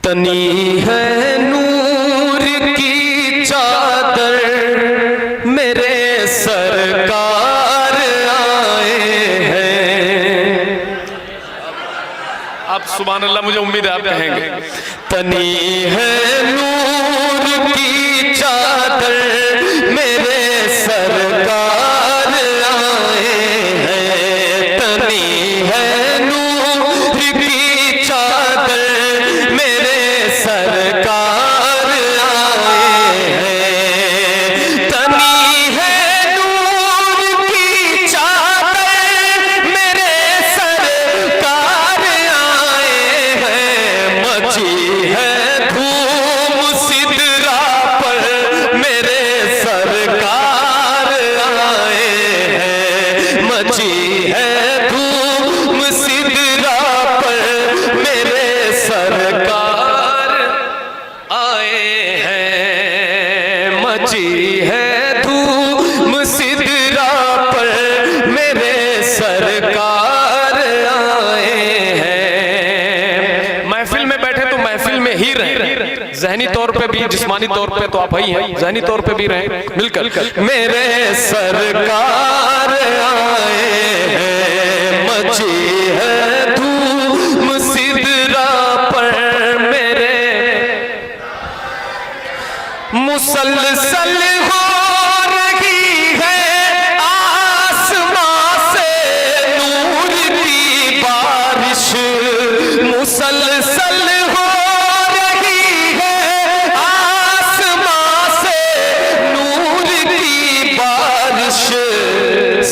تنی ہے نور کی چادر میرے سرکار آئے ہیں. آپ سبحان اللہ، مجھے امید ہے آپ کہیں گے. تنی ہے نور کی چادر میرے سرکار آئے ہیں. تنی ہے نور کی چادر میرے سرکار آئے ہیں. تنی ہے نور کی چادر میرے سرکار آئے ہیں. مچی ہے دھوم سدرا پر میرے سرکار آئے ہیں. مچی ہے دھوم سدرا پر میرے سرکار آئے ہیں. مچی ہے دھوم سدرا پر میرے سرکار آئے ہیں. محفل میں بیٹھے تو محفل میں ہی رہیں، ذہنی طور پہ بھی، جسمانی طور پہ تو آپ ہی ہیں، ذہنی طور پہ بھی رہیں مل کر. میرے سرکار آئے ہیں. مچی ہے دھوم سدرا پر میرے مسلسل ہو رہی ہے آسمان سے نور کی بارش. مسلسل ہو رہی ہے آسمان سے نور کی بارش.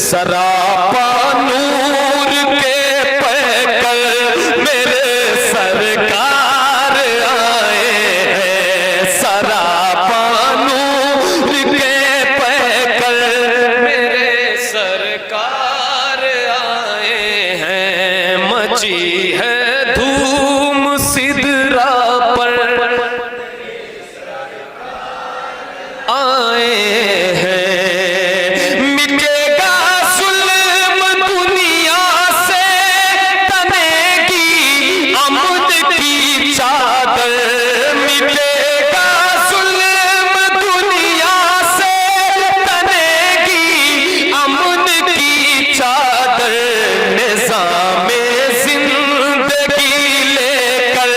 سراپا نور کے پیکر میرے سرکار آئے ہیں. سراپا نور کے پیکر میرے سرکار آئے ہیں. مچی ہے دھوم سدرا پر آئے ہیں. مٹے گا ظلم دنیا سے تنے گی امن کی چادر. مٹے گا ظلم دنیا سے تنے گی امن کی چادر. نظام زندگی لے کر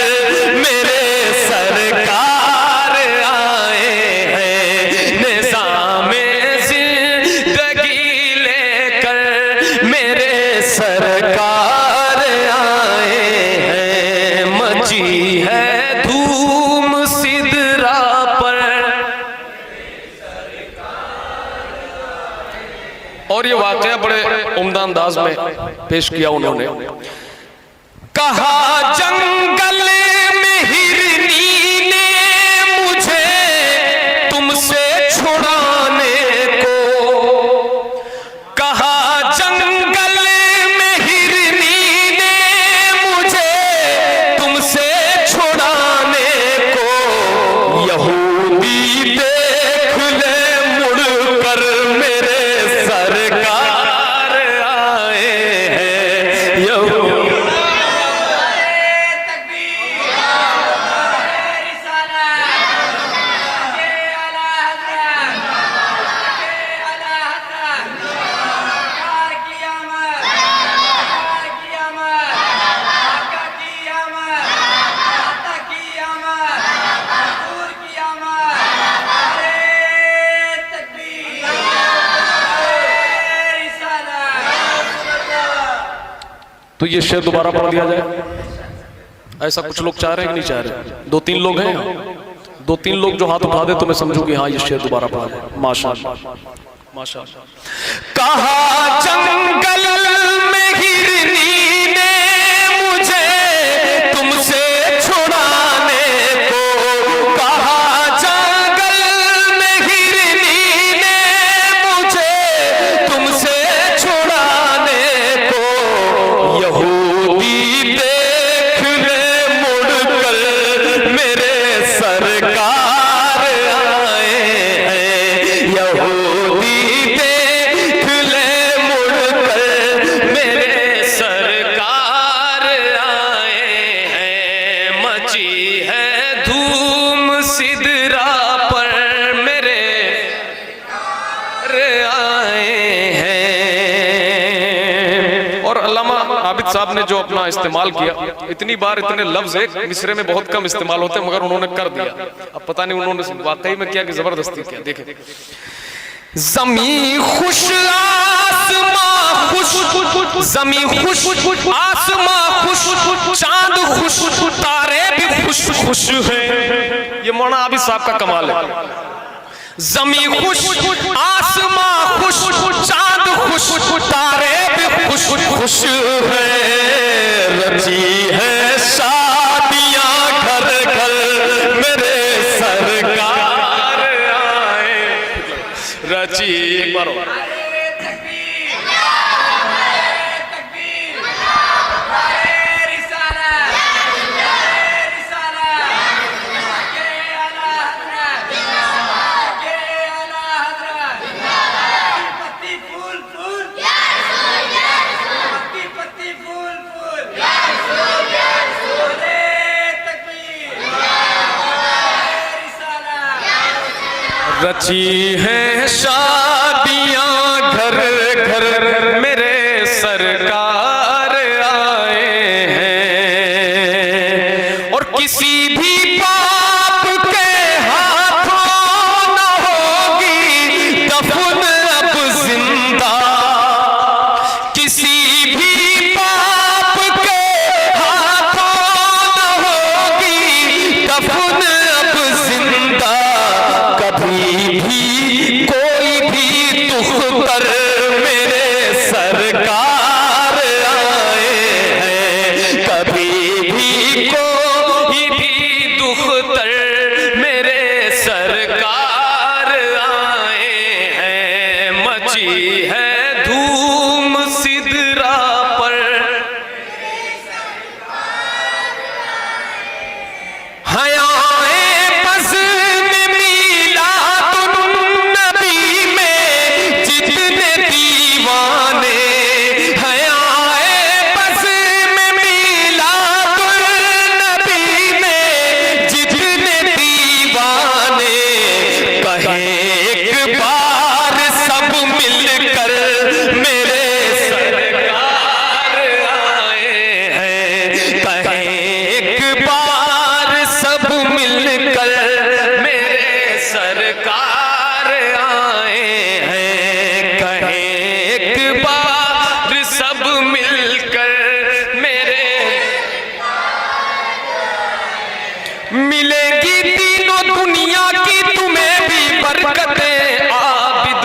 میرے سرکار آئے ہیں. نظام زندگی لے کر میرے سرکار آئے ہیں. مچی ہے دھوم سدرا پر. اور یہ واقعہ بڑے عمدہ انداز میں پیش کیا انہوں نے. کہا جنگل میں ہرنی نے مجھے تم سے چھڑانے کو. کہا جنگل میں ہرنی نے مجھے تم سے چھڑانے کو. یہودی دیکھ لے مڑ کر میرے سرکار آئے ہیں. یہودی تو یہ شعر دوبارہ پڑھ دیا جائے. ایسا کچھ لوگ چاہ رہے ہیں کہ نہیں چاہ رہے؟ دو تین لوگ ہیں، دو تین لوگ جو ہاتھ اٹھا دے تو میں سمجھوں کہ ہاں یہ شعر دوبارہ پڑھا جائے. ماشاءاللہ ماشاءاللہ. کہا جنگل میں ہرنی نے مجھے تم سے چھڑانے کو. کہا جنگل میں ہرنی نے مجھے تم سے چھڑانے کو. یہودی دیکھ لے مڑ کر میرے سرکار آئے ہیں. یہودی دیکھ لے مڑ کر مچی ہے دھوم سدرا پر میرے آئے ہیں. اور علامہ عابد صاحب نے جو اپنا استعمال کیا، اتنی بار اتنے لفظ ایک مصرے میں بہت کم استعمال ہوتے ہیں، مگر انہوں نے کر دیا. اب پتہ نہیں انہوں نے واقعی میں کیا کہ زبردستی کیا. دیکھیں زمین خوش آسمان خوش، زمین خوش آسمان خوش، چاند خوش تارے بھی خوش خوش ہیں. یہ مولانا عابد صاحب کا کمال ہے. زمین خوش آسمان خوش، چاند خوش تارے بھی خوش خوش ہیں. رچی ہے شادیاں گھر گھر میرے سرکار آئے. رچی ایک بار اور. رچی ہے شادیاں گھر گھر میرے سرکار آئے ہیں. اور کسی بھی باپ کے ہاتھوں نہ ہوگی دفن اب زندہ. کسی بھی باپ کے ہاتھوں نہ ہوگی دفن اب زندہ. کبھی بھی کوئی بھی دختر میرے سرکار آئے ہیں. کبھی بھی کوئی بھی دختر میرے سرکار آئے ہیں. مچی ہے دھوم سدرا پر ملے گی تینوں دنیا کی تمہیں بھی برکتیں عابد.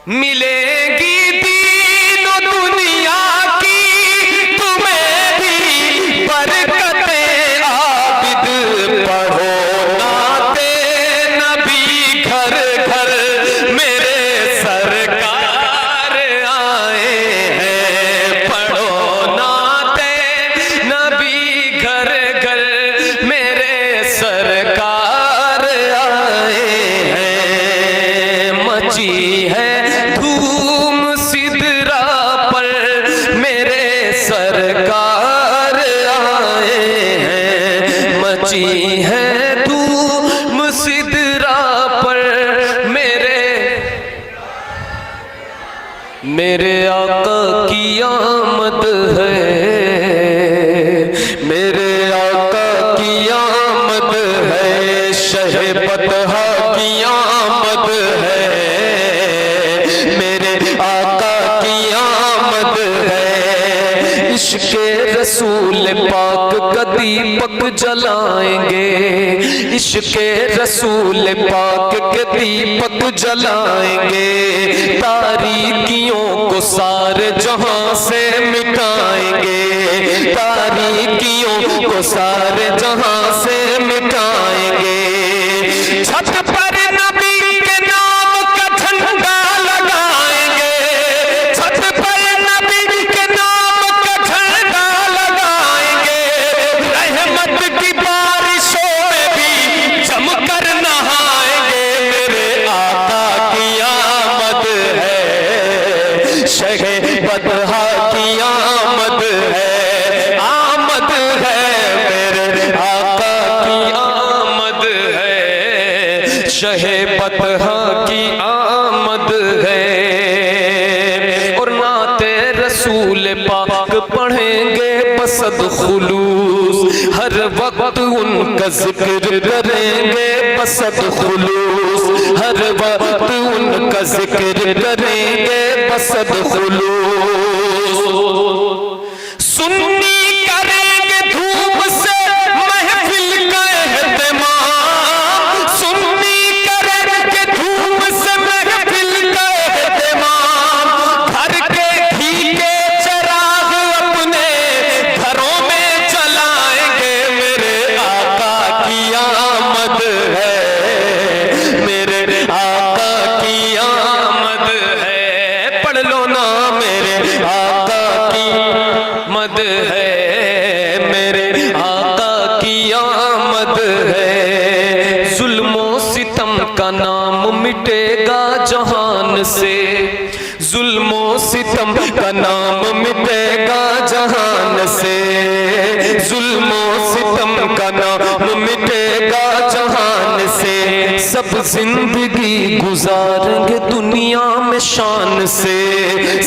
ملے گی تینوں دنیا کی تمہیں بھی برکتیں عابد. پڑھو نعت نبی گھر گھر میرے سرکار آئے ہیں. پڑھو نعت نبی گھر گھر میرے سرکار آئے ہیں. مچی ہے دھوم سدرا پر میرے سرکار آئے ہیں. مچی ہے دھوم سدرا پر میرے آقا کی آمد ہے. میرے آقا کی آمد ہے. شہ بطحا کی آمد ہے. میرے آقا کی آمد ہے. عشق رسول پاک کا دیپک جلائیں گے. عشق رسول پاک کے دیپک جلائیں گے. تاریکیوں کو سارے جہاں سے مٹائیں گے. تاریکیوں کو سارے جہاں سے مٹائیں گے. چھت پر نبی کے نام کا جھنڈا لگائیں گے. چھت پر نبی کے نام کا جھنڈا لگائیں گے. رحمت کی بارشوں میں بھی جم کر نہائیں گے. میرے آقا کی آمد ہے. شہ بطحا کی آمد ہے. آمد ہے میرے فتح کی آمد ہے، اور نعت رسول پاک پڑھیں گے بصد خلوص، ہر وقت ان کا ذکر کریں گے بصد خلوص، ہر وقت ان کا ذکر کریں گے بصد خلوص۔ سنی کریں گے دھوپ سے محفل کا اہتمام، سنی کریں گے دھوپ سے محفل کا اہتمام، گھر کے گھی کے چراغ اپنے گھروں میں جلائیں گے، میرے آقا کی آمد ہے، میرے آقا کی آمد ہے، پڑھ لو نا میرے آقا کی آمد ہے، میرے آقا کی آمد ہے، ظلم و ستم کا نام مٹے گا جہان سے، ظلم و ستم کا نام مٹے گا جہان سے، ظلم و ستم کا نام مٹے گا جہان سے، سب زندگی گزاریں گے دنیا میں شان سے،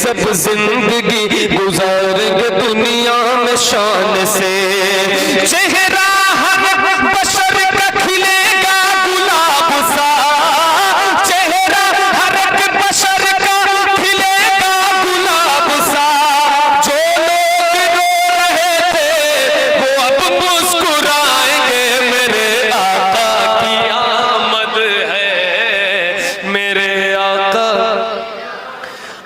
سب زندگی گزاریں گے دنیا میں شان سے، چہرہ ہر بشر کا کھلے گا گلاب سا، چہرہ ہر ایک بشر کا کھلے گا گلاب سا، جو لوگ رو رہے تھے وہ اب مسکرائیں گے، میرے آقا کی آمد ہے، میرے آقا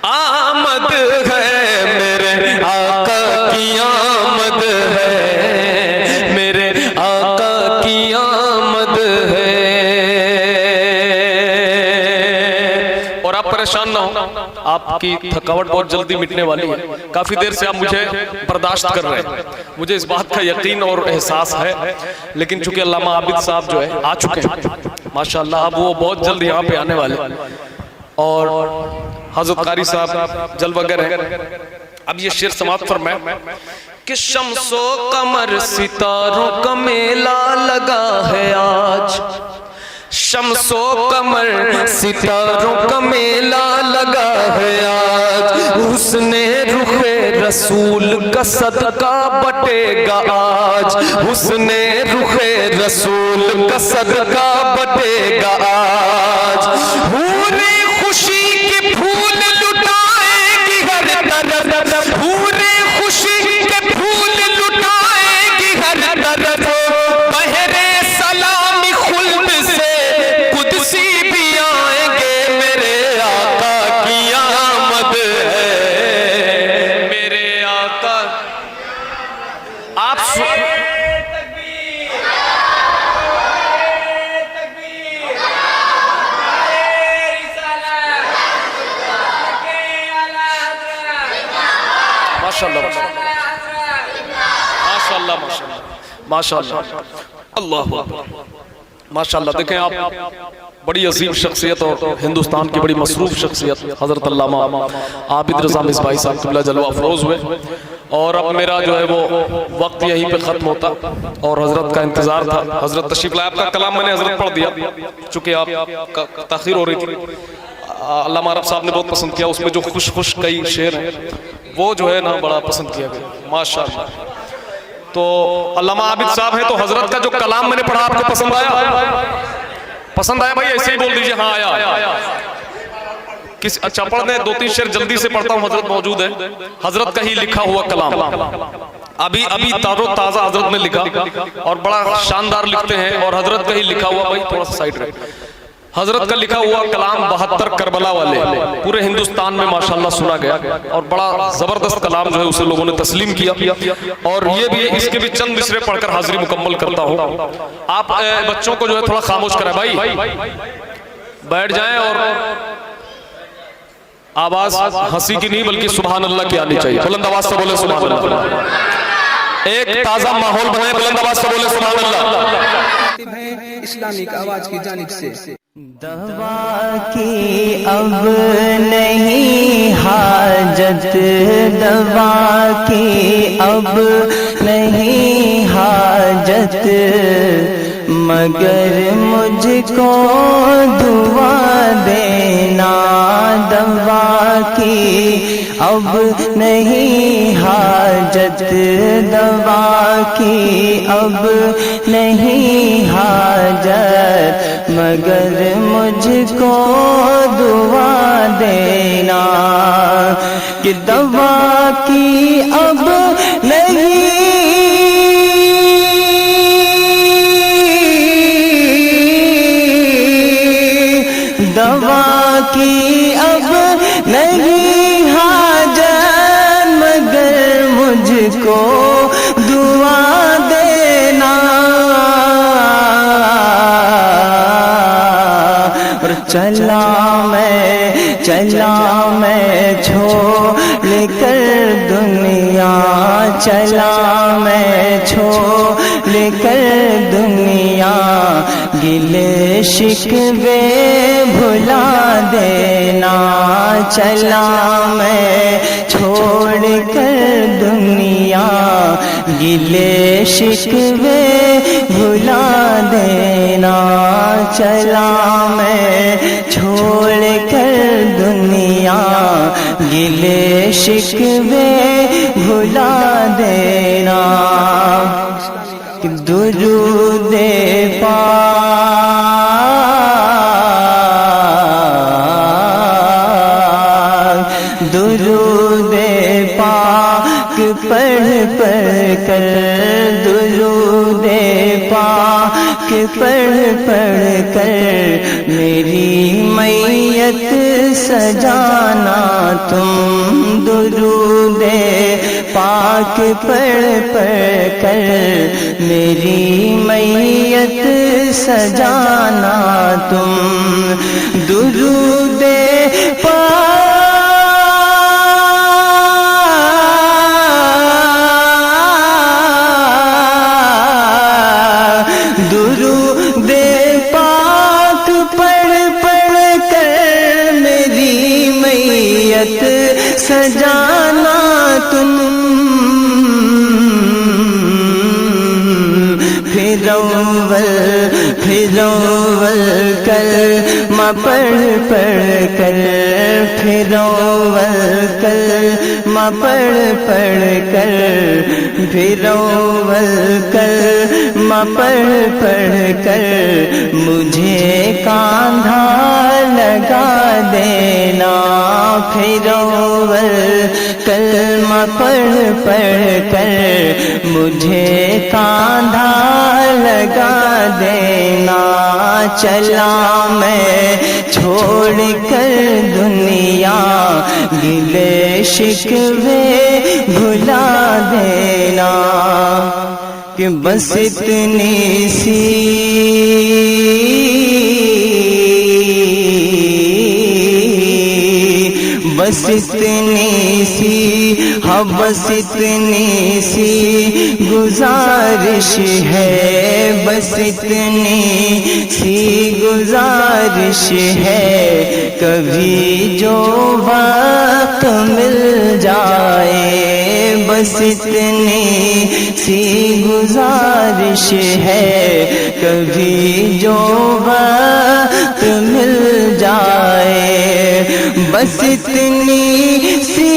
آمد ہے، میرے آقا کی آمد ہے، میرے آقا کی آمد ہے۔ اور آپ پریشان نہ ہو، آپ کی تھکاوٹ بہت جلدی مٹنے والی ہے، کافی دیر سے آپ مجھے برداشت کر رہے ہیں، مجھے اس بات کا یقین اور احساس ہے، لیکن چونکہ علامہ عابد صاحب جو ہے آ چکے ہیں ماشاءاللہ، اب وہ بہت جلد یہاں پہ آنے والے، اور حضرت قاری صاحب جلوہ گر ہیں۔ اب یہ شعر سماعت فرمائیں کہ شمس و قمر ستاروں کا میلہ لگا ہے آج، شمس و قمر ستاروں کا میلہ لگا ہے آج، حسن رخ رسول کا صدقہ بٹے گا آج، حسن رخ رسول کا صدقہ بٹے گا آج، پوری خوشی کے پھول لٹائیں گی ہر طرف، پوری خوشی کے پھول لٹائیں گی ہر طرف، بہرے سلام خلد سے قدسی بھی آئیں گے، میرے آقا کی آمد ہے، میرے آقا آپ ماشاءاللہ ماشاءاللہ ماشاءاللہ اللہ ماشاءاللہ۔ دیکھیں آپ بڑی عظیم شخصیت اور ہندوستان کی بڑی مصروف شخصیت حضرت علامہ عابد رضا مصباحی صاحب قبلہ جلوہ افروز ہوئے، اور اب میرا جو ہے وہ وقت یہیں پہ ختم ہوتا اور حضرت کا انتظار تھا، حضرت تشریف لائے، آپ کا کلام میں نے حضرت پڑھ دیا چونکہ آپ کا تاخیر ہو رہی تھی، علامہ عرب صاحب نے بہت پسند کیا، اس میں جو خوش خوش کئی شعر ہیں وہ جو ہے نا بڑا پسند کیا گیا ماشاءاللہ۔ تو علامہ عابد صاحب ہیں تو حضرت کا جو کلام میں نے پڑھا آپ کو پسند آیا؟ پسند آیا بھائی ایسے ہی بول دیجئے ہاں آیا۔ اچھا پڑھ دیں، دو تین شعر جلدی سے پڑھتا ہوں، حضرت موجود ہے، حضرت کا ہی لکھا ہوا کلام، ابھی تازہ حضرت نے لکھا اور بڑا شاندار لکھتے ہیں، اور حضرت کا ہی لکھا ہوا، بھائی تھوڑا سا سائٹ رہے، حضرت کا لکھا ہوا کلام 72 کربلا والے پورے ہندوستان میں ماشاءاللہ سنا گیا، اور بڑا زبردست کلام جو ہے اسے لوگوں نے تسلیم کیا، اور یہ بھی اس کے بھی چند مصرے پڑھ کر حاضری مکمل کرتا ہوں۔ آپ بچوں کو جو ہے تھوڑا خاموش کریں، بھائی بیٹھ جائیں، اور آواز ہنسی کی نہیں بلکہ سبحان اللہ کی آنی چاہیے، بلند آواز سے بولے سبحان اللہ، ایک تازہ ماحول بنائے، بلند آواز سے بولے سبحان اللہ۔ اسلامک آواز کی جانب سے دوا کی اب نہیں حاجت، دوا کی اب نہیں حاجت، مگر مجھ کو دعا دینا، دوا کی اب نہیں حاجت، دوا کی اب نہیں حاجت، مگر مجھ کو دعا دینا، کہ دوا کی اب نہیں، دوا کی اب نہیں حاجت، مگر مجھ کو دعا دینا، اور چلا میں چھوڑ کر دنیا، چلا میں چھوڑ کر دنیا، گلے شکوے بھلا دینا، چلا میں چھوڑ کر دنیا، گلے شکوے بھلا دینا، چلا میں چھوڑ کر دنیا، گلے شکوے بھلا دینا، درود پاک، درود پاک پڑھ پڑھ کر، درود پاک پڑھ پڑھ کر، میری میت سجانا تم، درود پاک پڑھ پڑھ کر، میری میت سجانا تم، درود درود پاک پڑھ پڑھ کر، میری میت سجانا تم، پھر اول کلمہ پڑھ پڑھ کر، پھر اول کلمہ پڑھ پڑھ کر، پھر اول کلمہ پڑھ پڑھ کر، مجھے کاندھا لگا دینا، پھر اول کلمہ پڑھ پڑھ کر، مجھے کاندھا لگا دینا، چلا میں چھوڑ کر دنیا، گلے شکوے بھلا دینا، کہ بس اتنی سی بس اتنی سی ہاں بس اتنی سی گزارش ہے، بس اتنی سی گزارش ہے، کبھی جو وقت مل جائے، بس اتنی سی گزارش ہے، کبھی جو وقت مل جائے، بس اتنی سی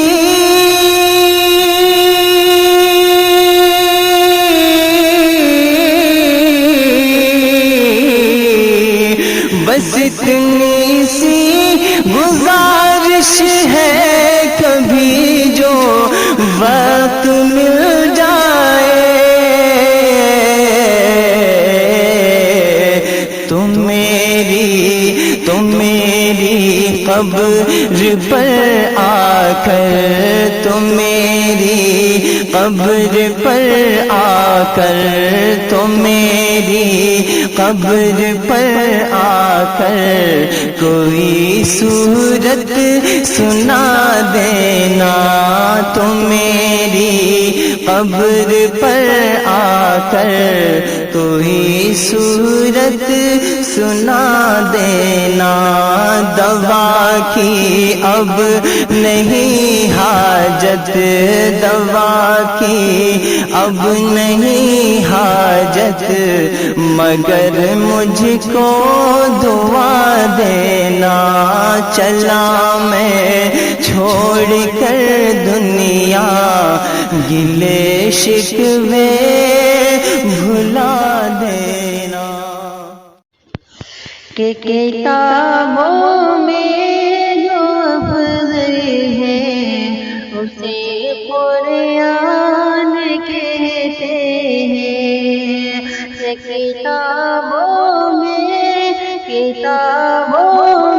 بس اتنی سی گزارش ہے، کبھی جو وقت مل جائے، تم میری قبر پر آ کر، تم میری قبر پر آ کر، تم میری قبر پر آ کر، کوئی صورت سنا دینا، تم میری قبر پر آ کر، کوئی صورت سنا دینا، دوا کی اب نہیں حاجت دوا کی اب نہیں حاجت مگر مجھ کو دعا دینا چلا میں چھوڑ کر دنیا گلے شکوے بھلا دینا کہ کتابوں میں جو افضل ہے اسے قرآن کہتے ہیں کہ کتابوں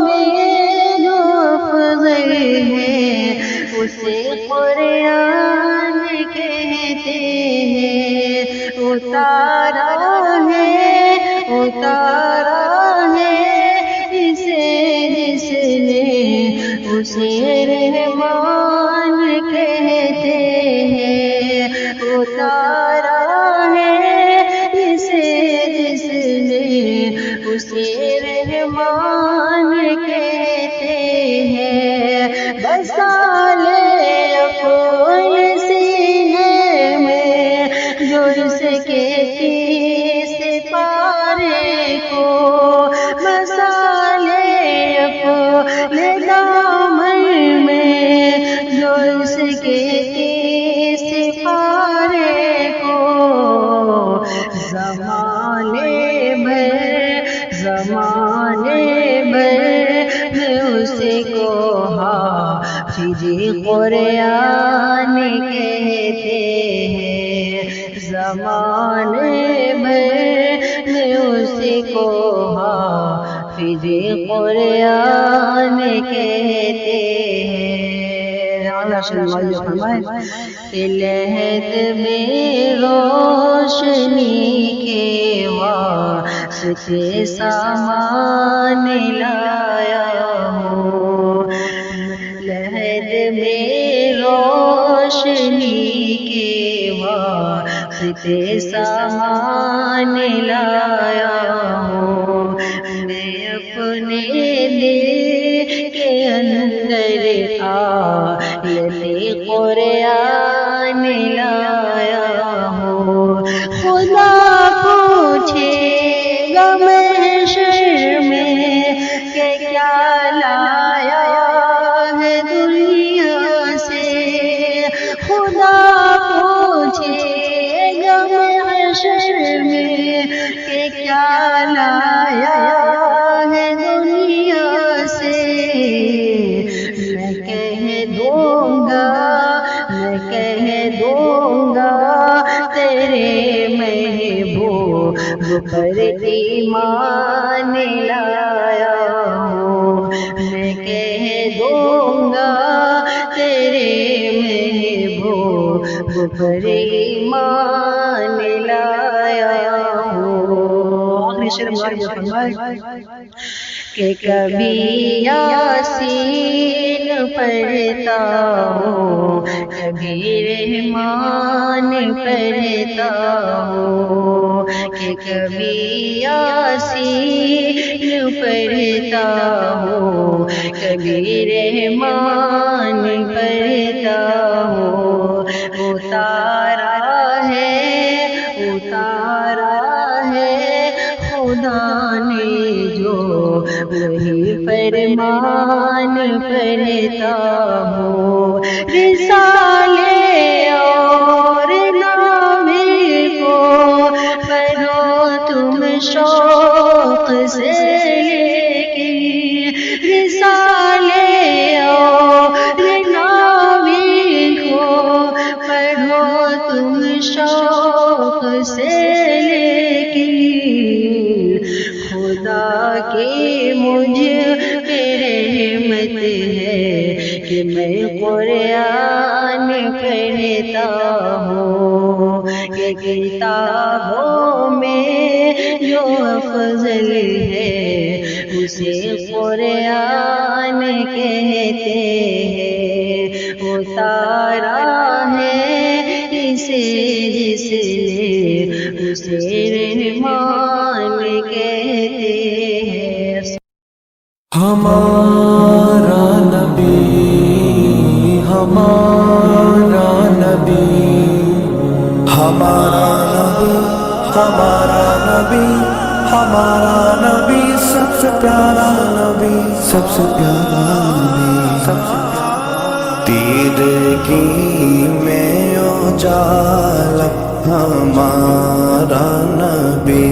میں جو افضل ہے اسے قرآن کہتے ہیں اتارا ہے اسے جس نے اسے رحمان کہتے ہیں اتارا ہے اسے جس نے اسے رحمان کہتے ہیں بسالے اپنے سینے میں جو اس کے سپارے کو بسالے اپنے دامن میں جو اس کے سپارے کو زمانے بھر میں اسی کو حافظ قرآن کہتے ہیں زمانے بھر میں اسی کو حافظ قرآن کہتے ہیں کہ لحد میں روشنی کے واسطے سامان لایا ہوں لحد میں روشنی کے واسطے سامان لایا ہوں میں اپنے دل کے اندر آیت قرآن لایا ہوں خدا پوچھے گا محشر میں کہ کیا لایا ہے دنیا سے خدا پوچھے گا محشر میں کہ کیا لایا ہے دنیا سے میں کہہ دوں گا تیرے محبوب پر ایمان لایا ہوں میں کہہ دوں گا تیرے محبوب پر ایمان لایا ہوں آخری شعر میں فرمائے کہ کبھی یاسین پڑھتا ہوں کبھی رحمان پڑھتا ہوں کہ کبھی یاسین پڑھتا ہوں کبھی رحمان پڑھتا ہوں اتارا ہے خدا نے جو وہی فرمان پڑھتا ہوں رسالے اور ناول کو پڑھو تم شوق سے لیکن رسالے اور ناول کو پڑھو تم شوق سے خدا کی مجھ پہ رحمت ہے کہ میں قرآن پڑھتا ہوں کہ کتابوں میں جو افضل ہے اسے قرآن کہتے ہیں اتارا ہے اسے جس نے اسے رحمان کہتے ہیں ہمارا نبی ہمارا نبی ہمارا نبی ہمارا نبی ہمارا نبی سب سے پیارا نبی سب سے پیارا نبی سب سے تیرگی میں اجالا ہمارا نبی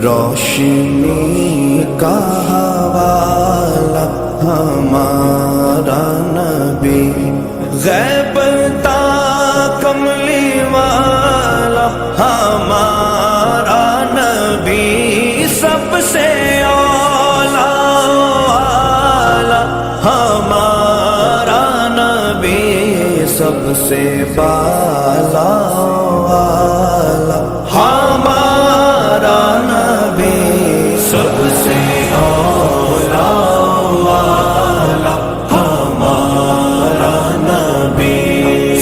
روشنی کا حوالہ ہمارا نبی غیبت کملی والا ہمارا نبی سب سے اولا والا ہمارا نبی سب سے بالا والا ہمارا نبی سب سے اولا والا ہمارا نبی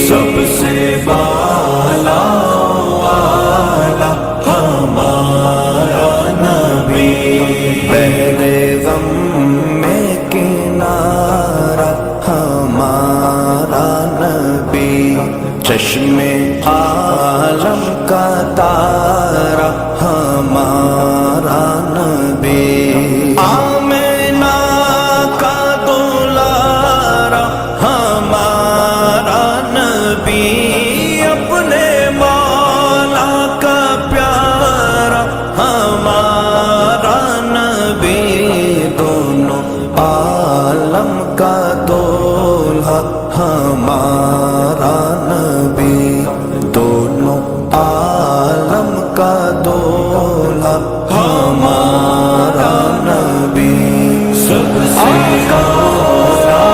سب سے بالا والا ہمارا نبی بحر غم میں کنارہ ہمارا نبی چشم عالم کا تارا ہمارا نبی آمینہ کا دولارا ہمارا نبی اپنے مولا کا پیارا ہمارا نبی دونوں عالم کا دولہا ہمارا نبی دونوں عالم کا دولہا ہمارا نبی سب سے اولا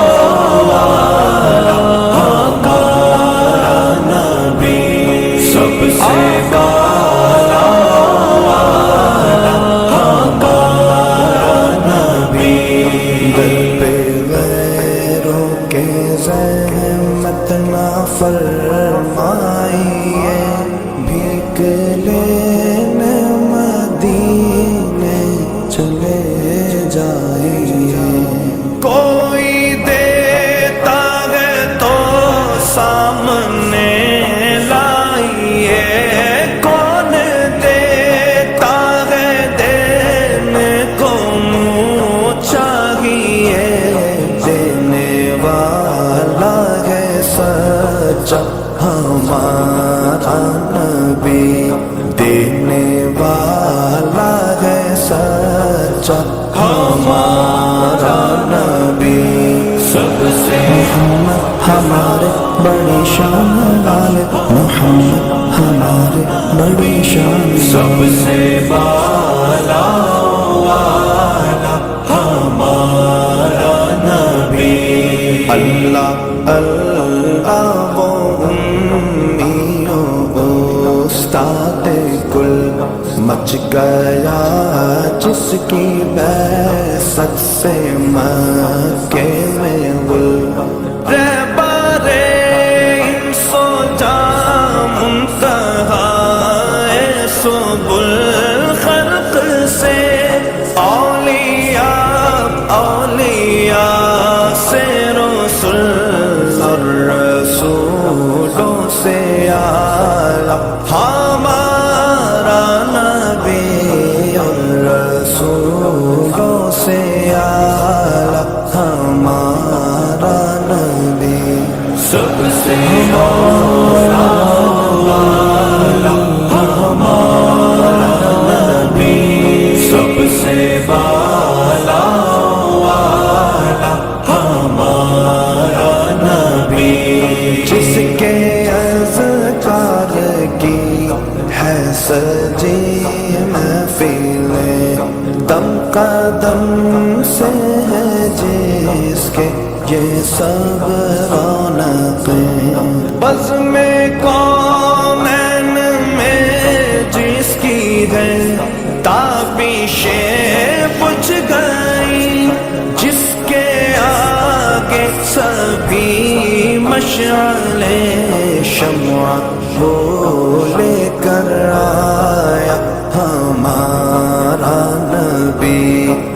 والا ہمارا نبی سب سے بالا والا ہمارا نبی دل پہ غیروں کے زحمت نہ فرمائیے بھیک لینے مدینے چلے جائیے کوئی دیتا ہے تو سامنے لائیے کون دیتا ہے دینے کو منہ چاہیے دینے والا ہے سچا ہمارا نبی دینے والا ہے سچا ہمارا نبی سب سے محمد ہمارے بڑی شان والے محمد ہمارے بڑی شان سب سے بالا والا ہمارا نبی اللہ اللہ وہ امی و استاد کل مچ گیا جس کی بعثت سے مکے میں گل رہبر انس و جاں منتہا سبل خلق سے اولیاء سے رسول اور رسولوں سے اعلیٰ ہمارا نبی اور رسولوں سے اعلیٰ ہمارا نبی سب سے اولا والا ہمارا نبی سب سے بالا والا ہمارا نبی جس کے اذکار کی ہے سجی محفلیں دم قدم سے ہے جس کے یہ سب رونقیں بزم کونین میں جس کی ہے تابشیں بجھ گئی جس کے آگے سبھی مشعلیں شمع وہ لے کر آیا ہمارا نبی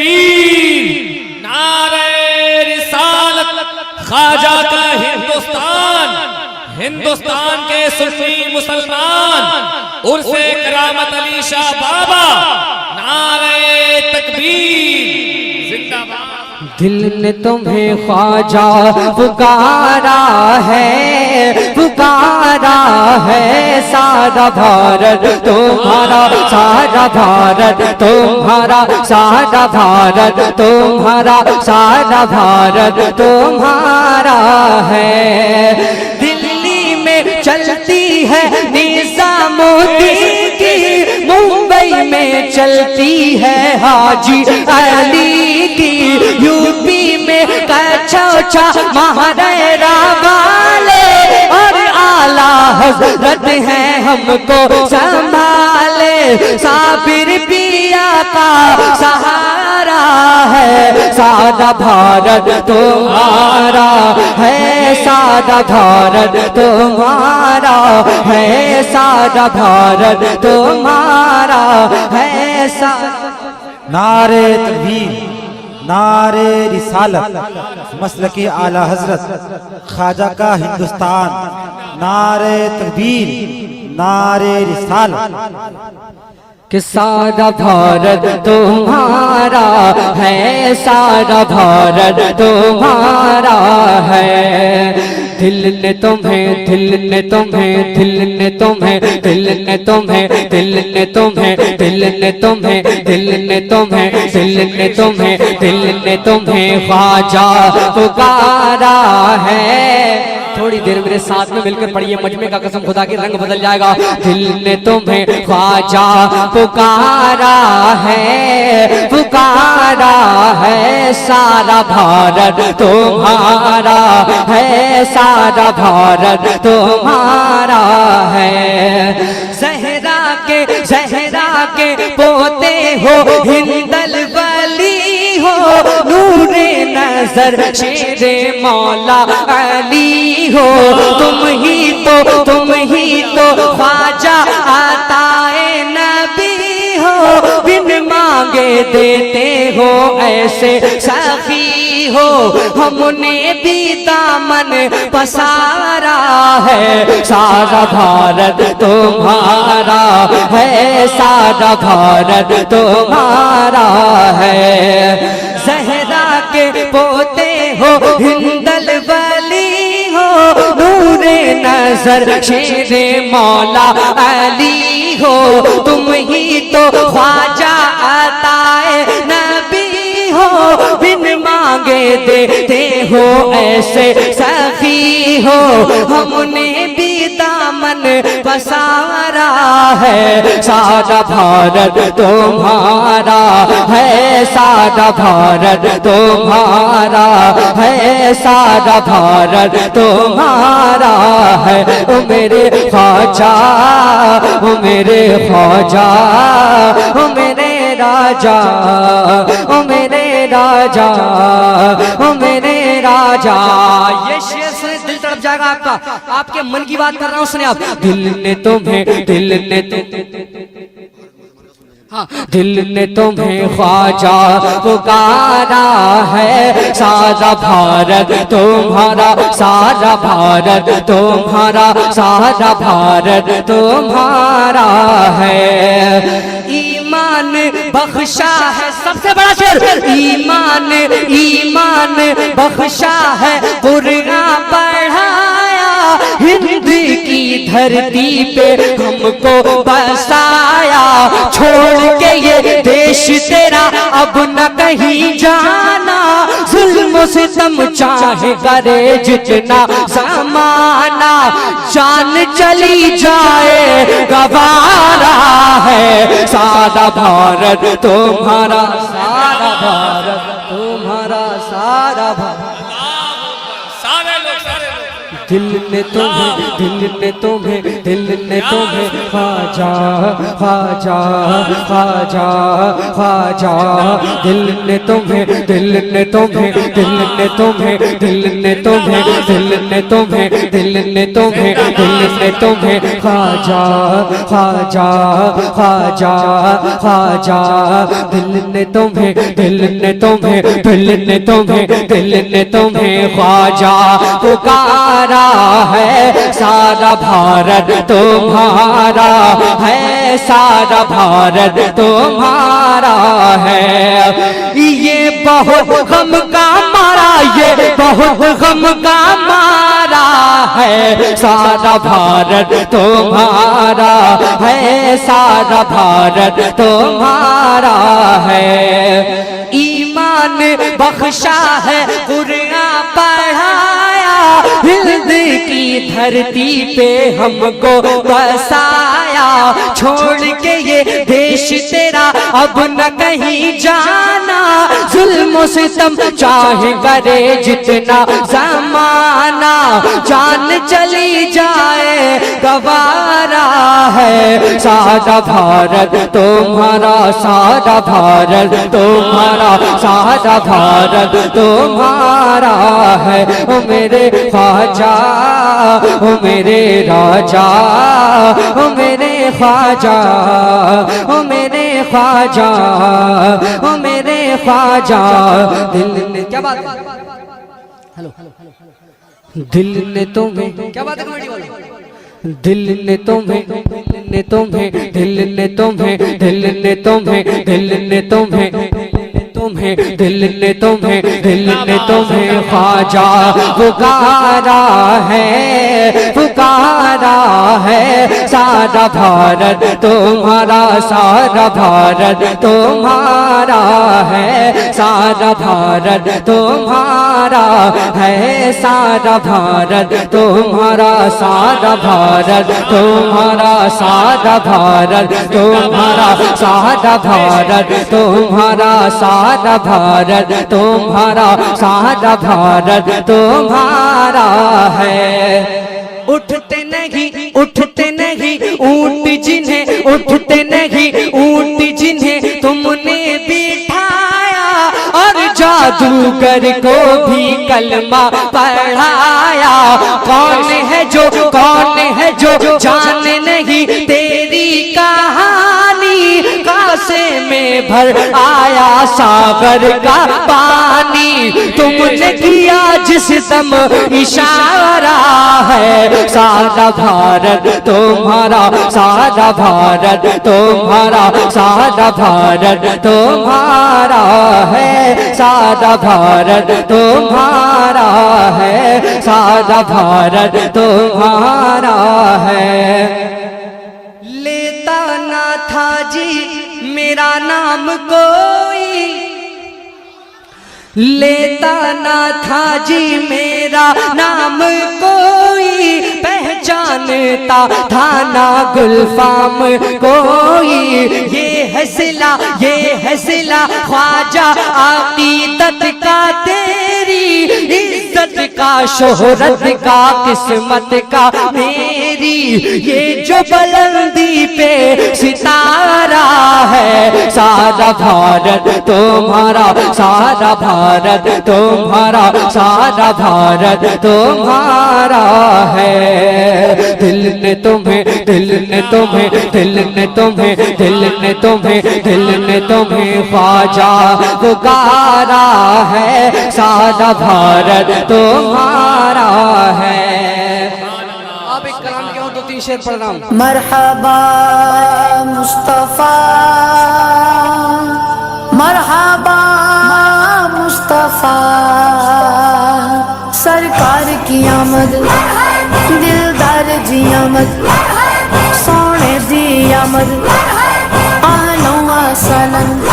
تکبیر، نعرہ رسالت، خواجہ کا ہندوستان، ہندوستان کے سنی مسلمان، عرس کرامت علی شاہ بابا، نعرہ تکبیر، زندہ باد۔ دل نے تمہیں خواجہ پکارا ہے، پکارا ہے، سارا بھارت تمہارا، سارا بھارت تمہارا، سارا بھارت تمہارا، سارا بھارت تمہارا ہے۔ دلی میں چلتی ہے نظام الدین کی، ممبئی میں چلتی ہے حاجی علی کی، یو پی میں کچوچا مہریرا والے، اور اعلیٰ حضرت ہیں ہم کو سنبھالے، صابر پیا کا سہارا ہے، سارا بھارت تمہارا ہے، سارا بھارت تمہارا ہے، سارا بھارت تمہارا ہے، نعرے تکبیر، نعرے رسالت، مسلک اعلیٰ حضرت خواجہ کا ہندوستان، نعرے تکبیر، نعرے رسالت۔ کہ سارا بھارت تمہارا ہے، سارا بھارت تمہارا ہے۔ دل نے تمہیں، دل نے تمہیں، دل نے تمہیں، دل نے تمہیں، دل نے تمہیں، دل نے تمہیں، دل نے تمہیں، دل نے تمہیں، دل نے تمہیں خواجہ پکارا ہے۔ تھوڑی دیر میرے ساتھ میں مل کر پڑھیے، مجمع کا قسم خدا کی رنگ بدل جائے گا۔ دل نے تمہیں خواجہ پکارا ہے، پکارا ہے، سارا بھارت تمہارا ہے، سارا بھارت تمہارا ہے۔ زہرا کے پوتے ہو، ہندل ولی ہو، نور نظر شیر مولا علی ہو، تم ہی تو خواجہ عطائے نبی ہو، بن مانگے دیتے ہو ایسے سخی ہو، ہم نے بھی دامن پسارا ہے، سارا بھارت تمہارا ہے، سارا بھارت تمہارا ہے۔ زہرا کے پوتے ہو، ہندل ولی ہو، نور نظر شیر مولا علی ہو، تم ہی تو خواجہ عطائے نبی ہو، بن مانگے دیتے ہو ایسے سخی ہو، ہم نے بھی دامن پسارا ہے، سارا بھارت تمہارا ہے، سارا بھارت تمہارا ہے، سارا بھارت تمہارا ہے۔ او میرے خواجہ، او میرے خواجہ، او میرے راجا، او میرے راجا، او میرے راجا۔ یہ شعر سنے دل تڑپ جائے گا آپ کا، آپ کے من کی بات کر رہا ہوں، سنے آپ۔ دل نے تمہیں، دل نے دل نے تمہیں خواجہ پکارا ہے، سارا بھارت تمہارا، سارا بھارت تمہارا، سارا بھارت تمہارا ہے۔ ایمان بخشا ہے، سب سے بڑا شعر، ایمان بخشا ہے، قرآن پڑھایا، ہند کی دھرتی پہ ہم کو بسایا، چھوڑ کے یہ دیش تیرا اب نہ کہیں جانا، ظلم و ستم چاہے کرے جتنا زمانہ، جان چلی جائے گوارا ہے، سارا بھارت تمہارا، سارا بھارت تمہارا، سارا بھارت۔ دل نے تمہیں خواجہ خواجہ خواجہ خواجہ دل نے تمہیں خواجہ خواجہ خواجہ خواجہ دل نے تمہیں خواجہ پکارا ہے سارا بھارت تمہارا ہے سارا بھارت تمہارا ہے یہ بہت غم کا مارا یہ بہت غم کا مارا ہے سارا بھارت تمہارا ہے سارا بھارت تمہارا ہے ایمان بخشا ہے قرآن پڑھایا ہند کی دھرتی پہ ہم کو بسایا چھوڑ کے یہ دیش تیرا اب نہ کہیں جانا ظلم و ستم چاہے کرے جتنا زمانہ جان چلی جائے گوارا ہے سارا بھارت تمہارا سارا بھارت تمہارا سارا بھارت تمہارا ہے او میرے خواجہ او میرے راجا او میرے خواجہ او میرے خواجہ او میرے خواجہ دل نے کیا بات ہلو دل نے تمہیں کیا بات ہے کمیٹی والے دل نے تمہیں خواجہ پکارا ہے سارا بھارت تمہارا سارا بھارت تمہارا ہے سارا بھارت تمہارا ہے سارا بھارت تمہارا سارا بھارت تمہارا سارا بھارت تمہارا سارا بھارت تمہارا سارا بھارت تمہارا سارا بھارت تمہارا ہے اٹھتے نہیں اونٹ جنہیں اٹھتے نہیں اونٹ جنہیں تم نے بٹھایا اور جادوگر کو بھی کلمہ پڑھایا کون ہے جو جان نہیں تیری کہانی کاسے میں بھر آیا ساغر کا پانی تم نے کیا جس دم اشارہ ہے سارا بھارت تمہارا سارا بھارت تمہارا سارا بھارت تمہارا ہے سارا بھارت تمہارا ہے سارا بھارت تمہارا ہے لیتا نہ تھا جی میرا نام کوئی لیتا نہ تھا جی میرا نام کوئی پہچانتا تھا نہ گلفام کوئی یہ ہے صلہ خواجہ عقیدت کا تیری عزت کا شہرت کا قسمت کا میری یہ جو بلندی پہ ستارہ ہے سارا بھارت تمہارا سارا بھارت تمہارا سارا بھارت تمہارا ہے دل نے تمہیں خواجہ پکارا ہے سارا بھارت تمہارا ہے آپ ایک کلام کیا ہو دو تین شعر پڑھ رہا ہوں مرحبا مصطفیٰ مرحبا مصطفیٰ سرکار کی آمد دلدار جی آمد سونے دی آمد آلو سلام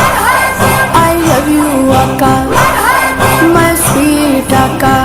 I love you آقا my sweet آقا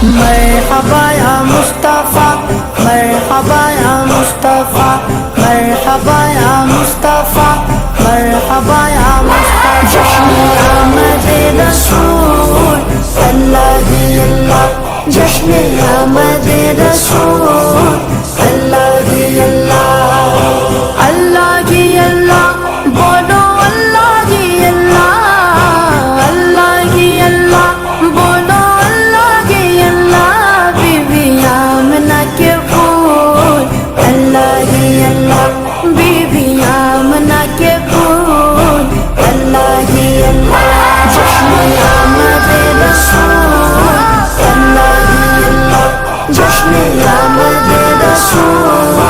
مرحبا یا مصطفیٰ مرحبا یا مصطفیٰ مرحبا یا مصطفیٰ مرحبا یا مصطفیٰ جشن آمد رسول اللہ دی اللہ جشن آمد رسول اللہ ہی اللہ اللہ ہی اللہ بولو اللہ ہی اللہ اللہ ہی اللہ بولو اللہ ہی اللہ بی بی آمنہ کے پھول اللہ ہی اللہ بی بی آمنہ کے پھول اللہ ہی اللہ جشن آمد رسول اللہ ہی اللہ جشن آمد رسول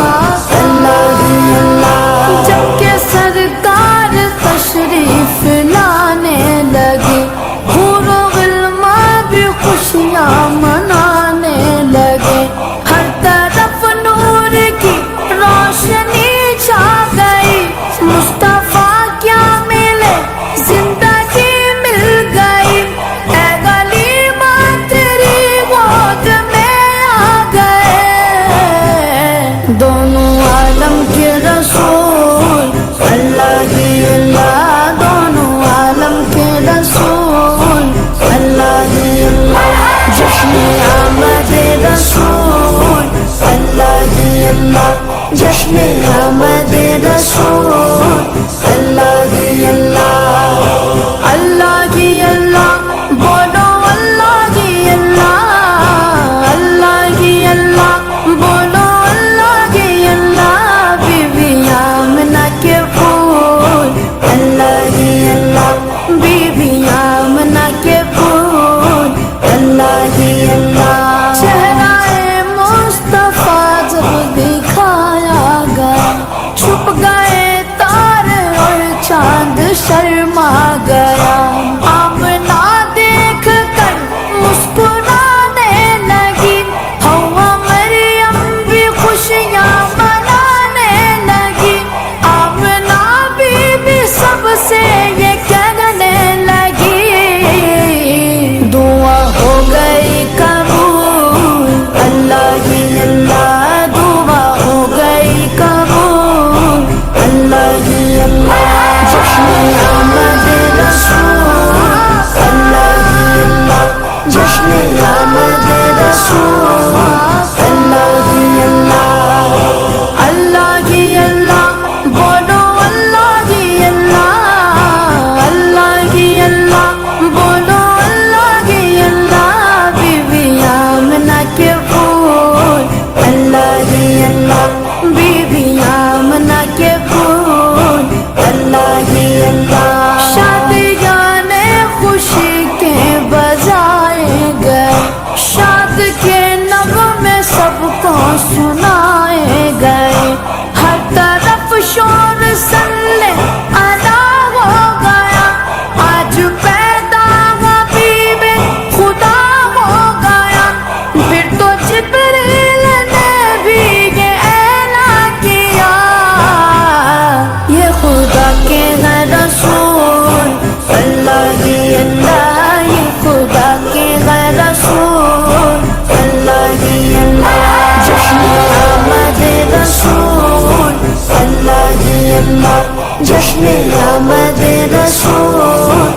اللہ ہی اللہ جب کہ سرکار تشریف لانے لگے حور و غلمان بھی خوشیاں منانے لگے ہر طرف نور کی روشنی چھا گئی مصطفیٰ کیا ملے زندگی مل گئی اے غلیمہ تیری گود میں آ گئے دونوں عالم کے رسول اللہ ہی اللہ دونوں عالم کے رسول اللہ ہی اللہ جشن آمد رسول اللہ ہی اللہ جشن آمد رسول اللہ ہی اللہ اللہ ہی اللہ بولو اللہ ہی اللہ اللہ ہی اللہ بولو اللہ ہی اللہ بی بی آمنہ کے پھول اللہ ہی اللہ بی بی آمنہ کے پھول اللہ ہی اللہ چہرہ مصطفیٰ جب دکھایا گیا چھپ گئے تارے اور چاند شرما گیا آمنہ دیکھ کر مسکرانے لگی حوا مریم بھی خوشیاں منانے لگی آمنہ بی بی سب سے یہ کہنے لگی دعا ہو گئی قبول اللہ ہی اللہ دعا ہو گئی قبول اللہ ہی اللہ جشن آمد رسول اللہ ہی اللہ جشن آمد رسول اللہ ہی اللہ اللہ ہی اللہ بولو اللہ ہی اللہ اللہ ہی اللہ بولو اللہ ہی اللہ بی بی آمنہ کے پھول اللہ ہی اللہ بی بی آمنہ کے پھول اللہ ہی اللہ شادیاں خوشی کے بجائے گئے شاد کے نغمے سب کو سنائے گئے ہر طرف شور سلے ادا ہو گیا آج پیدا حبیب خدا ہو گیا پھر تو جبریل نے بھی یہ اعلان کیا یہ خدا کے ہے رسول اللہ ہی اللہ یہ خدا کے ہے رسول اللہ ہی اللہ جشن آمد رسول اللہ ہی اللہ جشن آمد رسول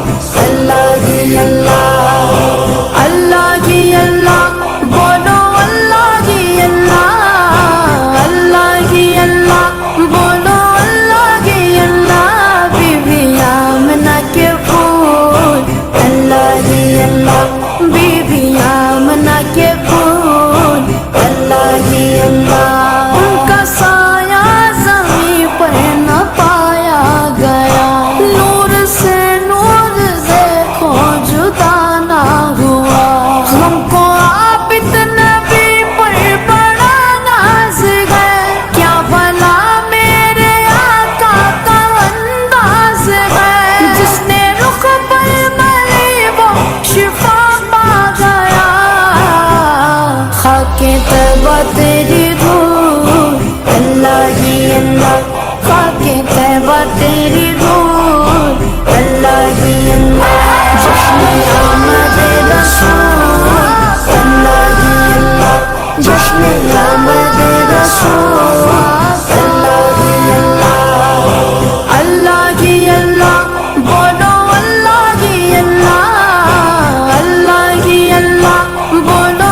اللہ ہی اللہ اللہ ہی اللہ بولو اللہ ہی اللہ اللہ ہی اللہ بولو اللہ ہی اللہ بی بی آمنہ کے پھول اللہ ہی اللہ بی بی آمنہ کے پھول اللہ ہی اللہ ان کا سایہ زمین پر نہ پایا گیا نور سے نور دیکھو جدا نہ ہوا ہم کو عابد نبی پر بڑا ناز ہے کیا بھلا میرے آقا کا انداز ہے جس نے رخ پر ملی وہ شفا پا گیا خاک طیبہ تیری دھول اللہ ہی اللہ خاک طیبہ تیری دھول اللہ ہی اللہ جشن آمد رسول اللہ ہی اللہ جشن آمد رسول اللہ ہی اللہ اللہ ہی اللہ بولو اللہ ہی اللہ اللہ ہی اللہ بولو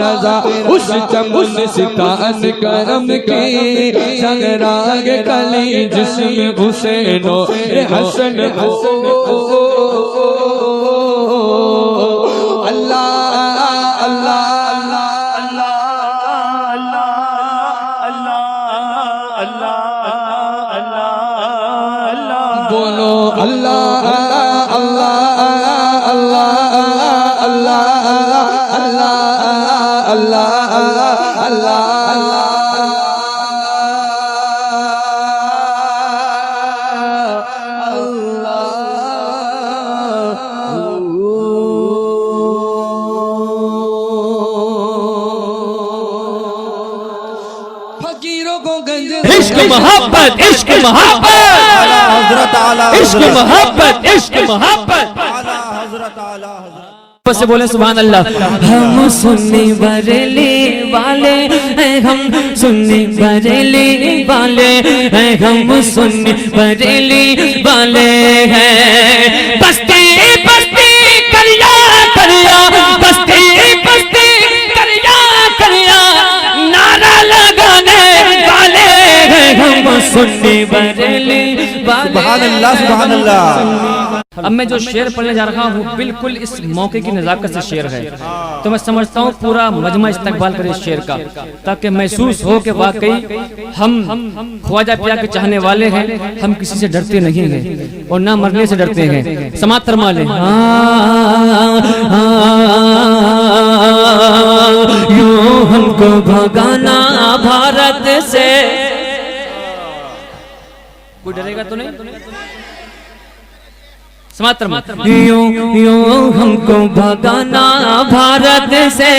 رضا اس چمن ستان کرم کی سنگ راگ کلی جسم حسین و حسن عشق محبت عشق محبت حضرت اعلی عشق محبت عشق محبت حضرت اعلی سے بولیں سبحان اللہ. ہم سنی بریلی والے ہیں ہم سنی بریلی والے ہیں ہم سنی بریلی والے ہیں بستی بستی کریا کریا بستی بستی کریا کریا نعرہ لگانے والے ہیں ہم سنی بریلی والے. سبحان اللہ سبحان اللہ. اب میں جو شعر پڑھنے جا رہا ہوں بالکل اس موقع کی نزاکت سے شعر ہے تو میں سمجھتا ہوں پورا مجمع استقبال کرے اس شعر کا تاکہ محسوس ہو کہ واقعی ہم خواجہ پیا کے چاہنے والے ہیں. ہم کسی سے ڈرتے نہیں ہیں اور نہ مرنے سے ڈرتے ہیں. سماعت فرما لیں. یوں ہم کو بھگانا بھارت سے کوئی ڈرے گا تو نہیں. یوں ہم کو بھگانا بھارت سے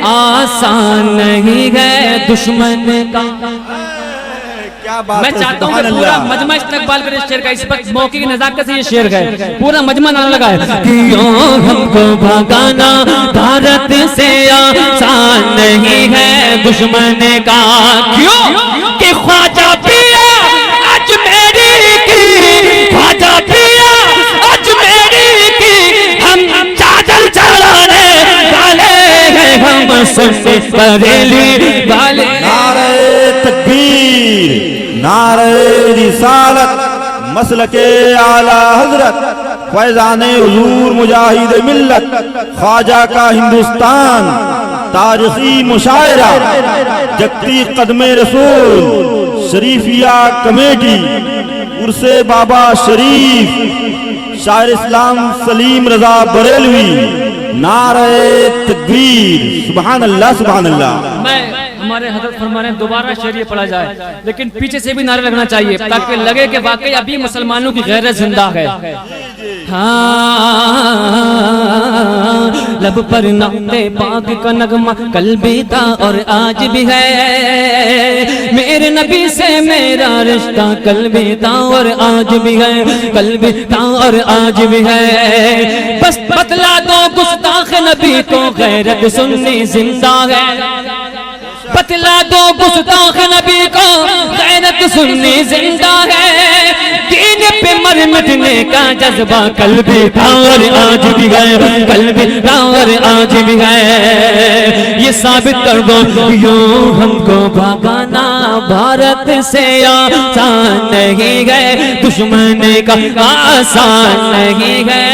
آسان نہیں ہے دشمن کا. میں چاہتا ہوں کہ پورا مجمع استقبال کرے اس شعر کا. اس وقت موقع کی نزاکت سے یہ شعر ہے پورا مجمع نہ لگائے. یوں ہم کو بھگانا بھارت سے آسان نہیں ہے دشمن کا. کیوں کہ خواجہ پیا اجمیری کی خواجہ پیا سننے بریلی والے. نعرہ تکبیر نعرہ رسالت مسلک اعلی حضرت فیضان حضور مجاہد ملت خواجہ کا ہندوستان تاریخی مشاعرہ جگتی قدم رسول شریفیہ کمیٹی عرس بابا شریف شاعر اسلام سلیم رضا بریلوی. نعرہ تکبیر سبحان اللہ سبحان اللہ. میں ہمارے حضرت فرما رہے ہیں دوبارہ شعر یہ پڑھا جائے لیکن پیچھے سے بھی نعرہ لگنا چاہیے تاکہ لگے کہ واقعی ابھی مسلمانوں کی غیرت زندہ ہے. لب پر نعت پاک کا نغمہ کل بھی تھا اور آج بھی ہے میرے نبی سے میرا رشتہ کل بھی تھا اور آج بھی ہے کل بھی تھا اور آج بھی ہے. بس بتلا دو گستاخ نبی کو غیرت سنی زندہ ہے. بتلا دو گستاخ نبی کو غیرت سنی زندہ ہے. دین پہ مر مٹنے کا جذبہ کل بھی تھا اور آج بھی ہے کل بھی تھا اور آج بھی ہے. یہ ثابت کر دو یوں ہم کو بھگانا بھارت سے آسان نہیں ہے دشمن کا آسان نہیں ہے.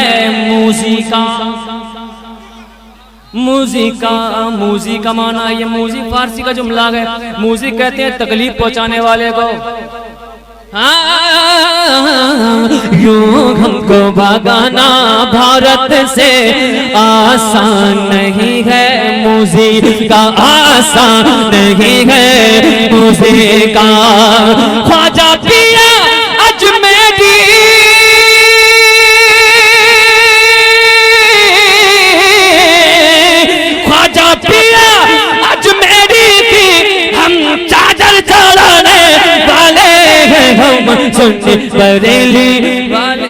موزی کا معنی یہ موزی فارسی کا جملہ ہے. موزی کہتے ہیں تکلیف پہنچانے والے کو. یوں ہم کو بھگانا بھارت سے آسان نہیں ہے موزی کا آسان نہیں ہے موزی کا. خواجہ پیا اجمیری سننے بریلی والے.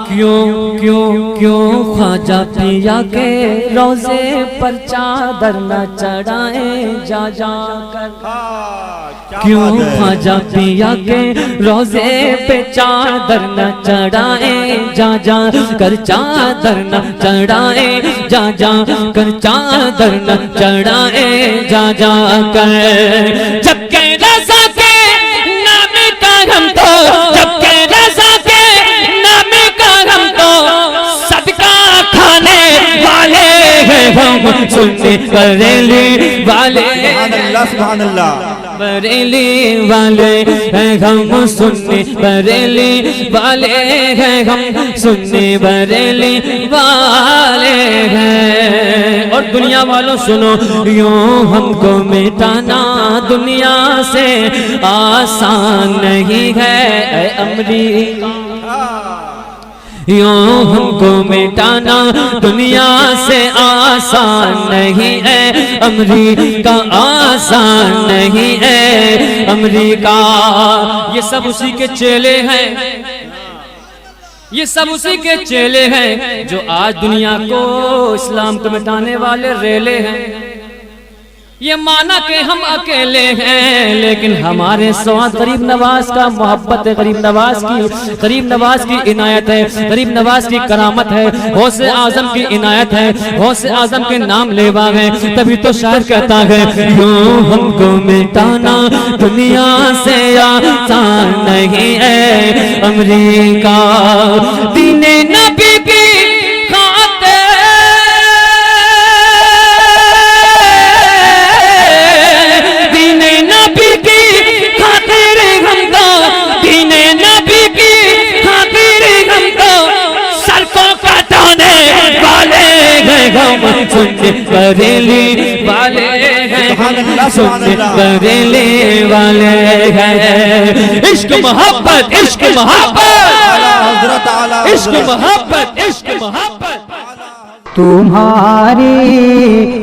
کیوں کیوں خواجہ پیا کے روزے پر چادر نہ چڑھائیں جا جا کر کیوں خواجہ پیا کے روزے پہ چادر نہ چڑھائیں جا جا کر چادر نہ چڑھائیں جا جا کر چادر نہ چڑھائیں جا جا کر جب کہ رضا کے نام کا ہم تو جب کہ رضا کے نام کا ہم تو صدقہ کھانے والے ہیں ہم سننے بریلی والے سبحان اللہ بریلی والے ہیں ہم سننے بریلی والے ہیں ہم سننے بریلی والے ہیں اور دنیا والوں سنو یوں ہم کو مٹانا دنیا سے آسان نہیں ہے اے امریکہ یوں ہم کو مٹانا دنیا سے آسان نہیں ہے امریکہ آسان نہیں ہے امریکہ یہ سب اسی کے چیلے ہیں یہ سب اسی کے چیلے ہیں جو آج دنیا کو اسلام کو مٹانے والے ریلے ہیں یہ مانا کہ ہم اکیلے ہیں لیکن ہمارے ساتھ غریب نواز کا محبت ہے غریب نواز کی عنایت ہے غریب نواز کی کرامت ہے غوث اعظم کی عنایت ہے غوث اعظم کے نام لیوا ہے تبھی تو شاعر کہتا ہے یوں ہم کو مٹانا دنیا سے آسان نہیں ہے امریکہ دین نبی کی سننے بریلی والے ہیں سننے بریلی والے ہیں عشق محبت عشق محبت عشق محبت عشق محبت تمہاری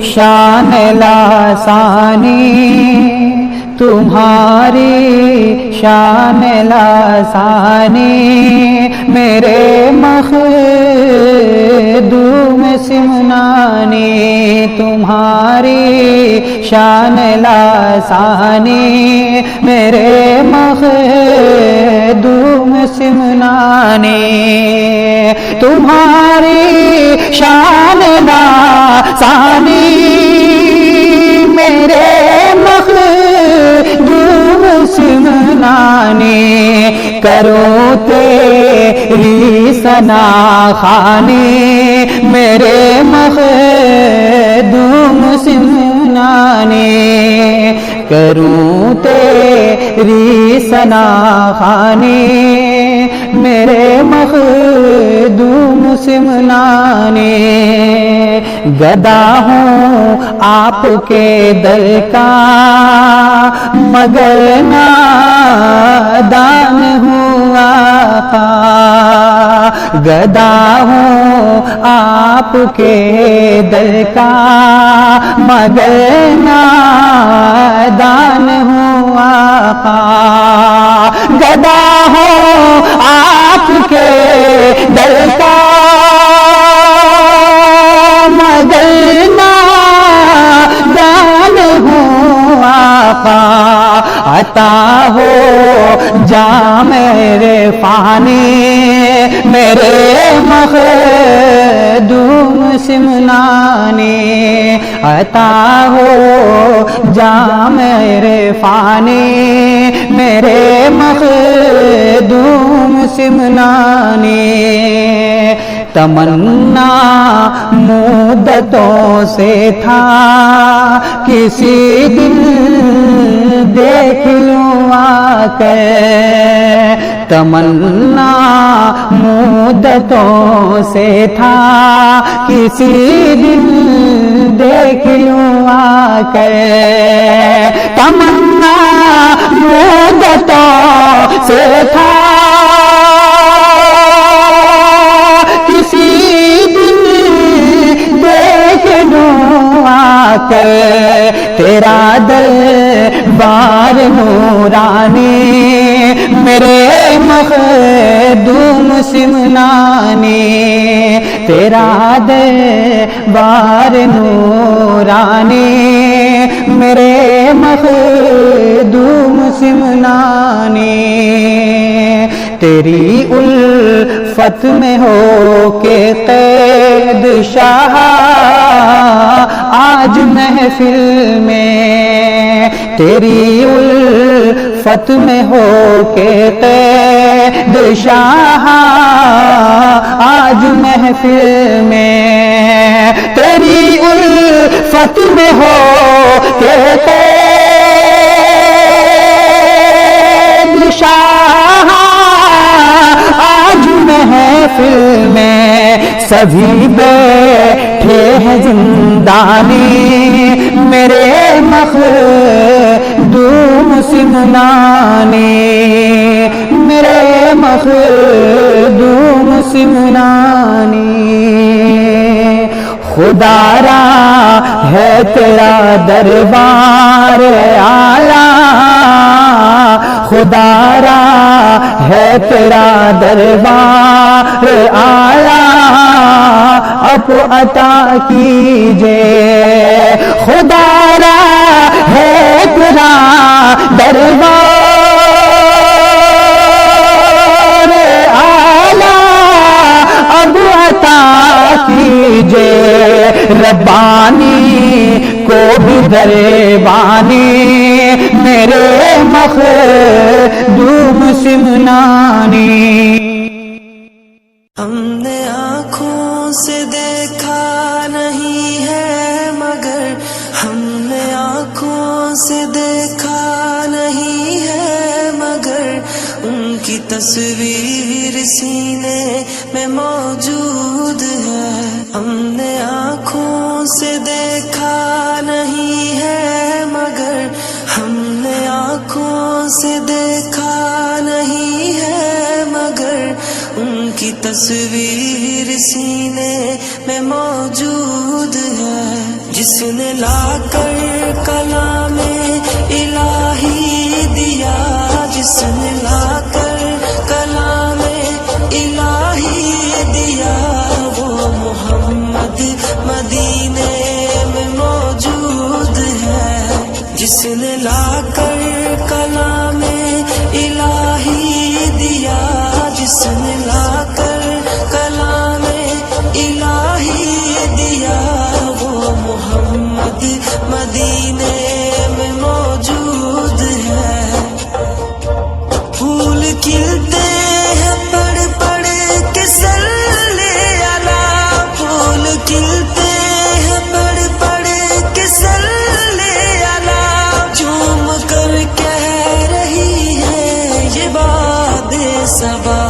شان لاسانی تمہاری شان لاسانی میرے مخدوم سمنانی تمہاری شان لاسانی میرے مخدوم سمنانی تمہاری شان لاسانی میرے مخدوم سمنانی کرو تیری ثنا خوانی میرے مخدوم سمنانی کروں تیری ثنا خوانی میرے مخدوم سمنانی گدا ہوں آپ کے در کا مگر نادان ہوں آقا گدا ہوں آپ کے در کا مگر نادان ہوں آقا گدا ہوں آپ کے در کا مگر نادان ہوں آقا عطا ہو جام میرے فانی میرے مخدوم سمنانی عطا ہو جام میرے فانی میرے مخدوم سمنانی تمنا مدتوں سے تھا کسی دن دیکھ لوں آ کر تمنا مدتوں سے تھا کسی دن دیکھ لوں آ کر تمنا مدتوں سے تھا تیرا دربار نورانی میرے مخدوم سمنانی تیرا دربار نورانی میرے مخدوم سمنانی تیری الفت میں ہو کے قید شاہ آج محفل میں تیری الفت میں ہو کے قید شاہ آج محفل میں تیری الفت میں ہو کے قید شاہ آج محفل میں سبھی بیٹھے ہیں زندانی میرے مخدوم سمنانی میرے مخدوم سمنانی خدا را ہے تیرا دربار اعلیٰ خدا را ہے تیرا دربار اعلیٰ اب عطا کیجے خدا را ہے تیرا دربار اعلیٰ اب عطا کیجے ربانی کو بھی دربانی میرے مخدوم سمنانی ہم نے آنکھوں سے دیکھا نہیں ہے مگر ہم نے آنکھوں سے دیکھا نہیں ہے مگر ان کی تصویر سینے میں موجود ہے ہم نے آنکھوں سے دیکھا نہیں ہے مگر ہم نے آنکھوں سے دیکھا نہیں ہے مگر ان کی تصویر سینے میں موجود ہے جس نے لا کر کلام الہی دیا جس نے لا کر کلام الہی دیا وہ محمد مدینے میں موجود ہے جس نے لا کر کلام الہی دیا جس نے لا کر کلام الہی دیا وہ محمد مدینے میں موجود ہے پھول کھلتے ہیں پڑھ پڑھ کے صلی علی پھول کھلتے ہیں پڑھ پڑھ کے صلی علی جھوم کر کہہ رہی ہے یہ باد صبا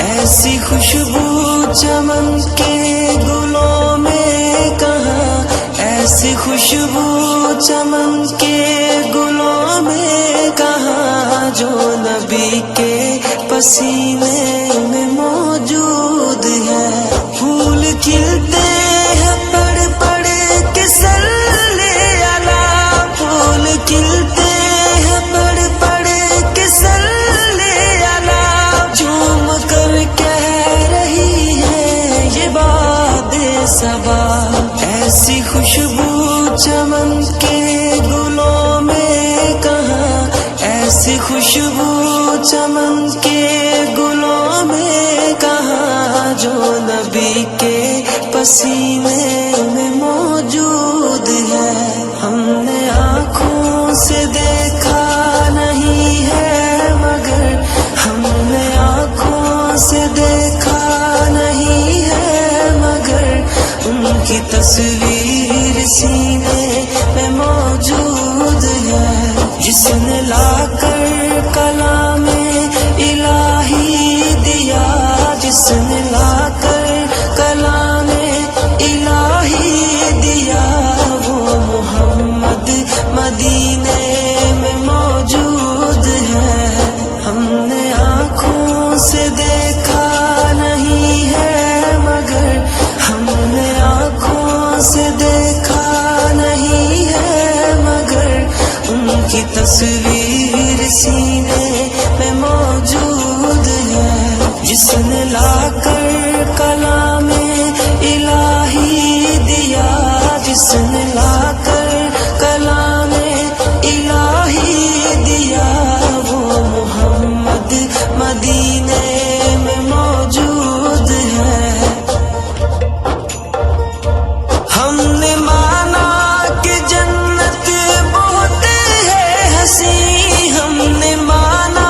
ایسی خوشبو چمن کے گلوں میں کہاں ایسی خوشبو چمن کے گلوں میں کہاں جو نبی کے پسینے میں موجود ہے پھول کھلتے ہیں پڑھ پڑھ کے صلی علی پھول کھلتے ہیں پڑھ پڑھ کے صلی علی جھوم کر کہہ رہی ہے یہ باد صبا ایسی خوشبو چمن کے گلوں میں کہاں ایسی خوشبو چمن کے گلوں میں کہاں جو نبی کے پسینے میں موجود ہے ہم نے آنکھوں سے دیکھا نہیں ہے مگر ہم نے آنکھوں سے دیکھا نہیں ہے مگر ان کی تصویر سینے میں موجود ہے جس نے لا کر کلام الہی دیا جس نے لا کر کلام الہی دیا وہ محمد مدینے میں موجود ہے ہم نے آنکھوں سے دیکھا نہیں ہے مگر ہم نے آنکھوں سے دیکھا نہیں ہے مگر ان کی تصویر سینے میں موجود ہے جس نے لا کر کلام الہی دیا، جس نے لا کر کلام الہی دیا، وہ محمد مدینے میں موجود ہے۔ ہم نے مانا کہ جنت بہت ہے حسین، ہم نے مانا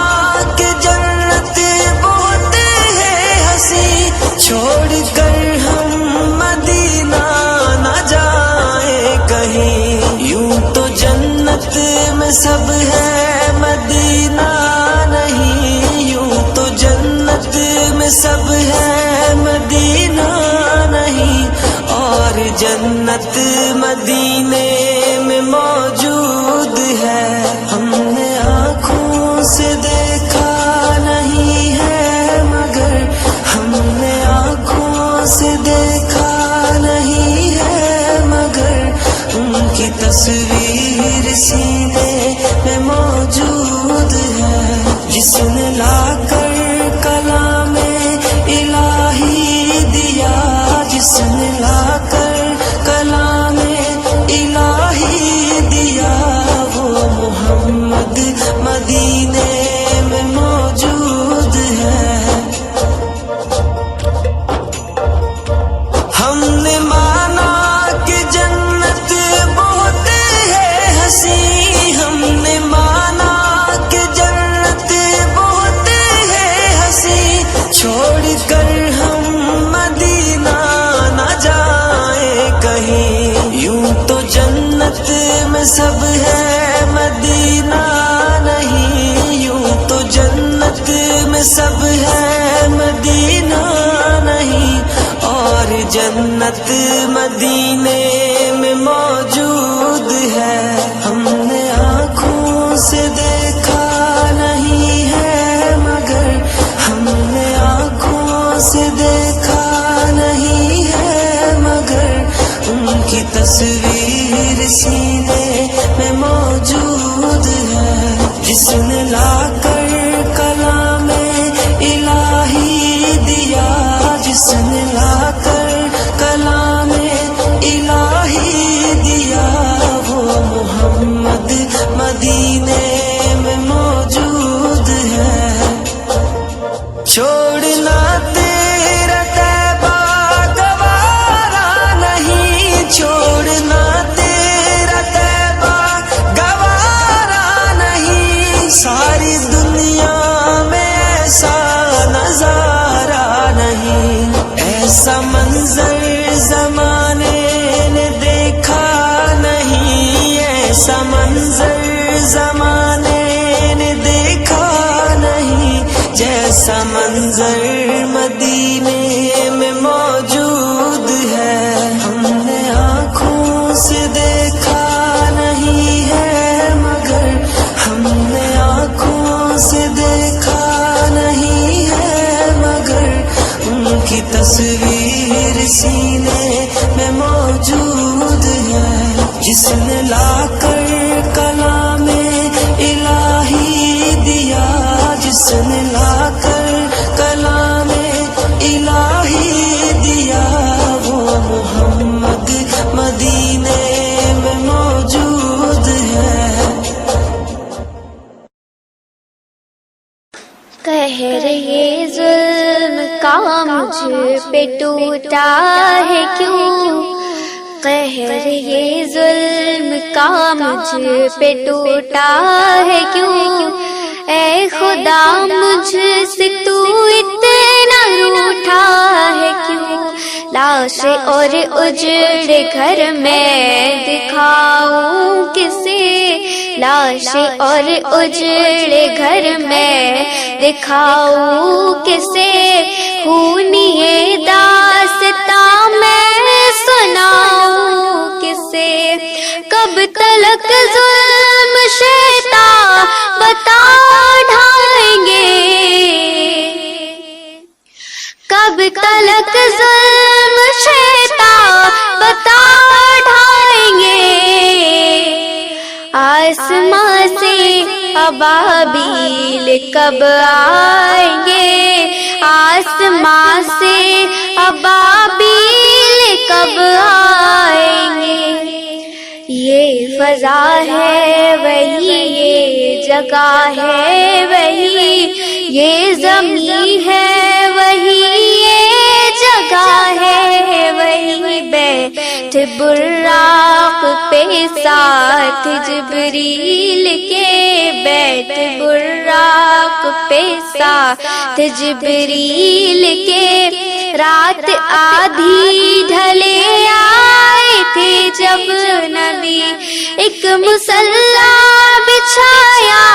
کہ جنت بہت ہے حسین، چھوڑ کر ہم مدینہ نہ جائیں کہیں، یوں تو جنت میں سب ہے مدینہ نہیں، یوں تو جنت میں سب ہے مدینہ نہیں، اور جنت مدینے میں موجود ہے۔ ہم نے آنکھوں سے دیکھا نہیں ہے مگر، ہم نے آنکھوں سے دیکھا نہیں ہے مگر، ان کی تصویر سینے میں موجود ہے۔ جس نے لا کر کلام الہی دیا، جس نے لا کر کلام الہی دیا، وہ محمد مدینے میں موجود ہے۔ ہم نے مانا کہ جنت بہت ہے حسین، ہم نے مانا کہ جنت بہت ہے حسین، چھوڑ کر ہم مدینہ نہ جائیں کہیں، یوں تو جنت میں سب ہے مدینہ نہیں، یوں تو جنت میں سب ہے مدینہ نہیں، اور جنت مدینے میں موجود ہے۔ ہم نے آنکھوں سے دیکھا نہیں ہے مگر، ہم نے آنکھوں سے دیکھا نہیں ہے مگر، ان کی تصویر سینے میں موجود ہے۔ جس نے لا کر کلام الہی دیا، جس نے لا کر کلام الہی دیا، وہ محمد مدینے میں موجود ہے۔ چھوڑنا تیرا طیبہ گوارا نہیں، چھوڑنا تیرا طیبہ گوارا نہیں، ساری دنیا میں ایسا نظارہ نہیں، ایسا منظر زمانے نے دیکھا نہیں، ایسا منظر زمانے نے دیکھا نہیں، جیسا منظر مدینے میں موجود ہے۔ ہم نے آنکھوں سے دیکھا نہیں ہے مگر، ہم نے آنکھوں سے دیکھا نہیں ہے مگر، ان کی تصویر سینے میں موجود ہے۔ جس نے لا کر کلام الہی دیا، جس نے لا کر کلام الہی دیا، وہ محمد مدینے میں موجود ہے۔ قہر یہ ظلم کا مجھ پہ ٹوٹا ہے کیوں، قہر یہ ظلم کا مجھ پہ ٹوٹا ہے کیوں، اے خدا مجھ سے تو اتنا روٹھا ہے کیوں، لاش اور اجڑے گھر میں دکھاؤں کسے، لاش اور اجڑے گھر میں دکھاؤں کسے، خونی داستاں میں سناؤں کسے، کب تلک ظلم شیطان بتا ڈھائیں گے، کب تلک ظلم شیطان بتا ڈھائیں گے، آسمان سے ابابیل کب آئیں گے، آسماں سے ابابیل کب آئیں گے؟ یہ فضا ہے وہی، یہ جگہ ہے وہی، یہ زمین ہے وہی، یہ جگہ ہے وہی، بیٹھ براق پہ ساتھ جبریل کے، بیٹھ براق پہ ساتھ جبریل کے، رات آدھی ڈھلے آئے تھے جب نبی، ایک مصلی بچھایا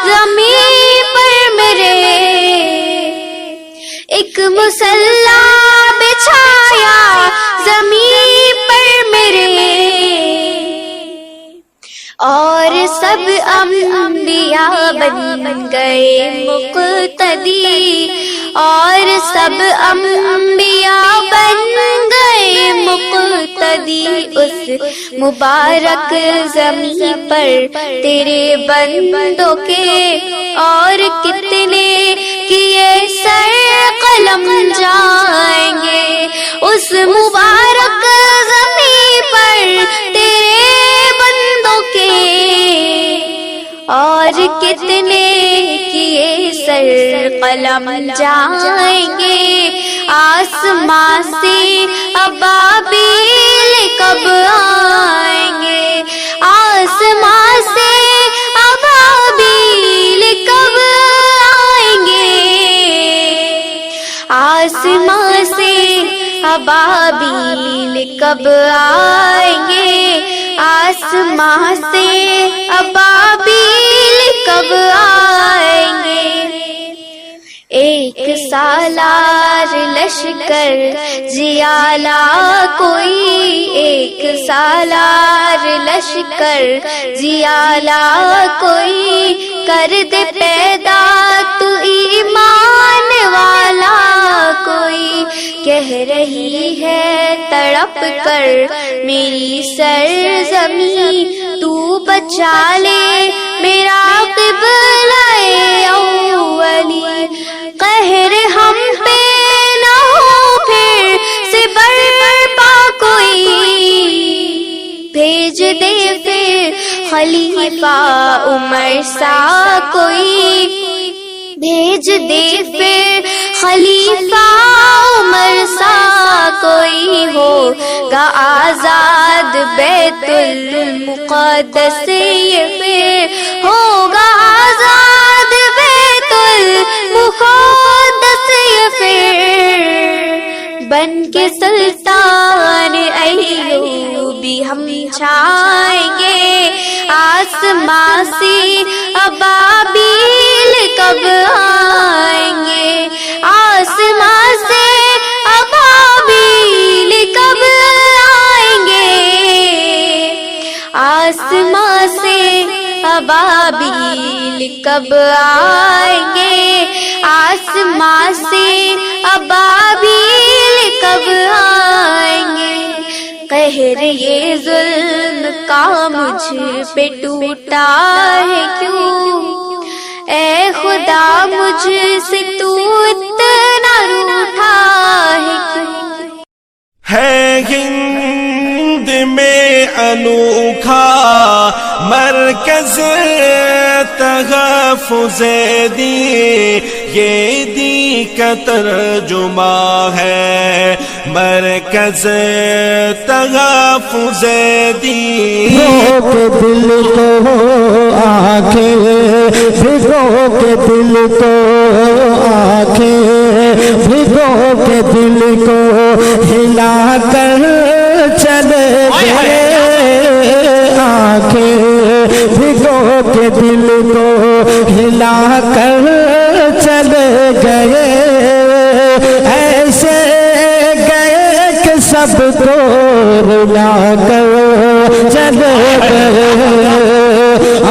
زمین پر میرے، ایک مصلی بچھایا زمین پر میرے، اور سب انبیاء بن گئے مقتدی، اور سب انبیاء بن گئے مقتدی، اس مبارک زمین پر تیرے بندوں کے، اور کتنے کیے سر قلم جائیں گے، اس مبارک زمین پر تیرے بندوں کے، اور کتنے کیے سر قلم جائیں گے، آسمان سے ابابیل کب آئیں گے؟ آسمان سے ابابیل کب آئیں گے؟ آسمان سے ابابیل کب آئیں گے؟ آسمان سے ابابیل کب آئیں گے؟ ایک سالار لشکر جیالا کوئی، ایک سالار لشکر جیالا کوئی، کر دے پیدا تو ایمان والا کوئی، کہہ رہی ہے تڑپ کر میری سرزمین، تو بچا لے میرا قبلہ اولی، قہر ہم پہ نہ ہو پھر سے برپا کوئی، بھیج دے پھر خلیفہ عمر سا کوئی، بھیج دے پھر خلیفہ عمر سا کوئی، ہوگا آزاد بیت المقدس یہ پھر، ہوگا آزاد بیت المقدس یہ پھر، بن کے سلطان ایوبی ہم چھائیں گے، آسمان سے ابابیل کب آئیں گے؟ آسمان سے ابابیل کب آئیں گے؟ آسمان سے ابابیل کب آئیں گے؟ آسمان سے ابابیل کب آئیں گے؟ قہر یہ ظلم کا مجھ پہ ٹوٹا ہے کیوں؟ اے خدا مجھ سے تو اتنا روٹھا ہے کیوں؟ ہے ہند میں انوکھا مرکز تحفظ دی، یہ دی کا ترجمہ ہے مرکز تحفظ دی، بھگو کے دل کو آنکھیں، بھگو کے دل کو آنکھیں، بھگو کے دل کو ہلا کر چلے گئے، آنکھیں بھگو کے دل کو ہلا کر چلے گئے، ایسے گئے کہ سب کو رلا کر چلے گئے،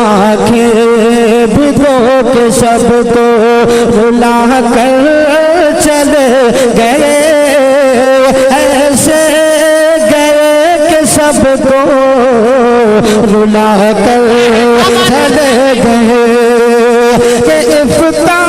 آنکھیں بھگو کے سب کو رلا کر چلے گئے، ایسے گئے کہ سب کو رلا کر چلے گئے، کہ افطار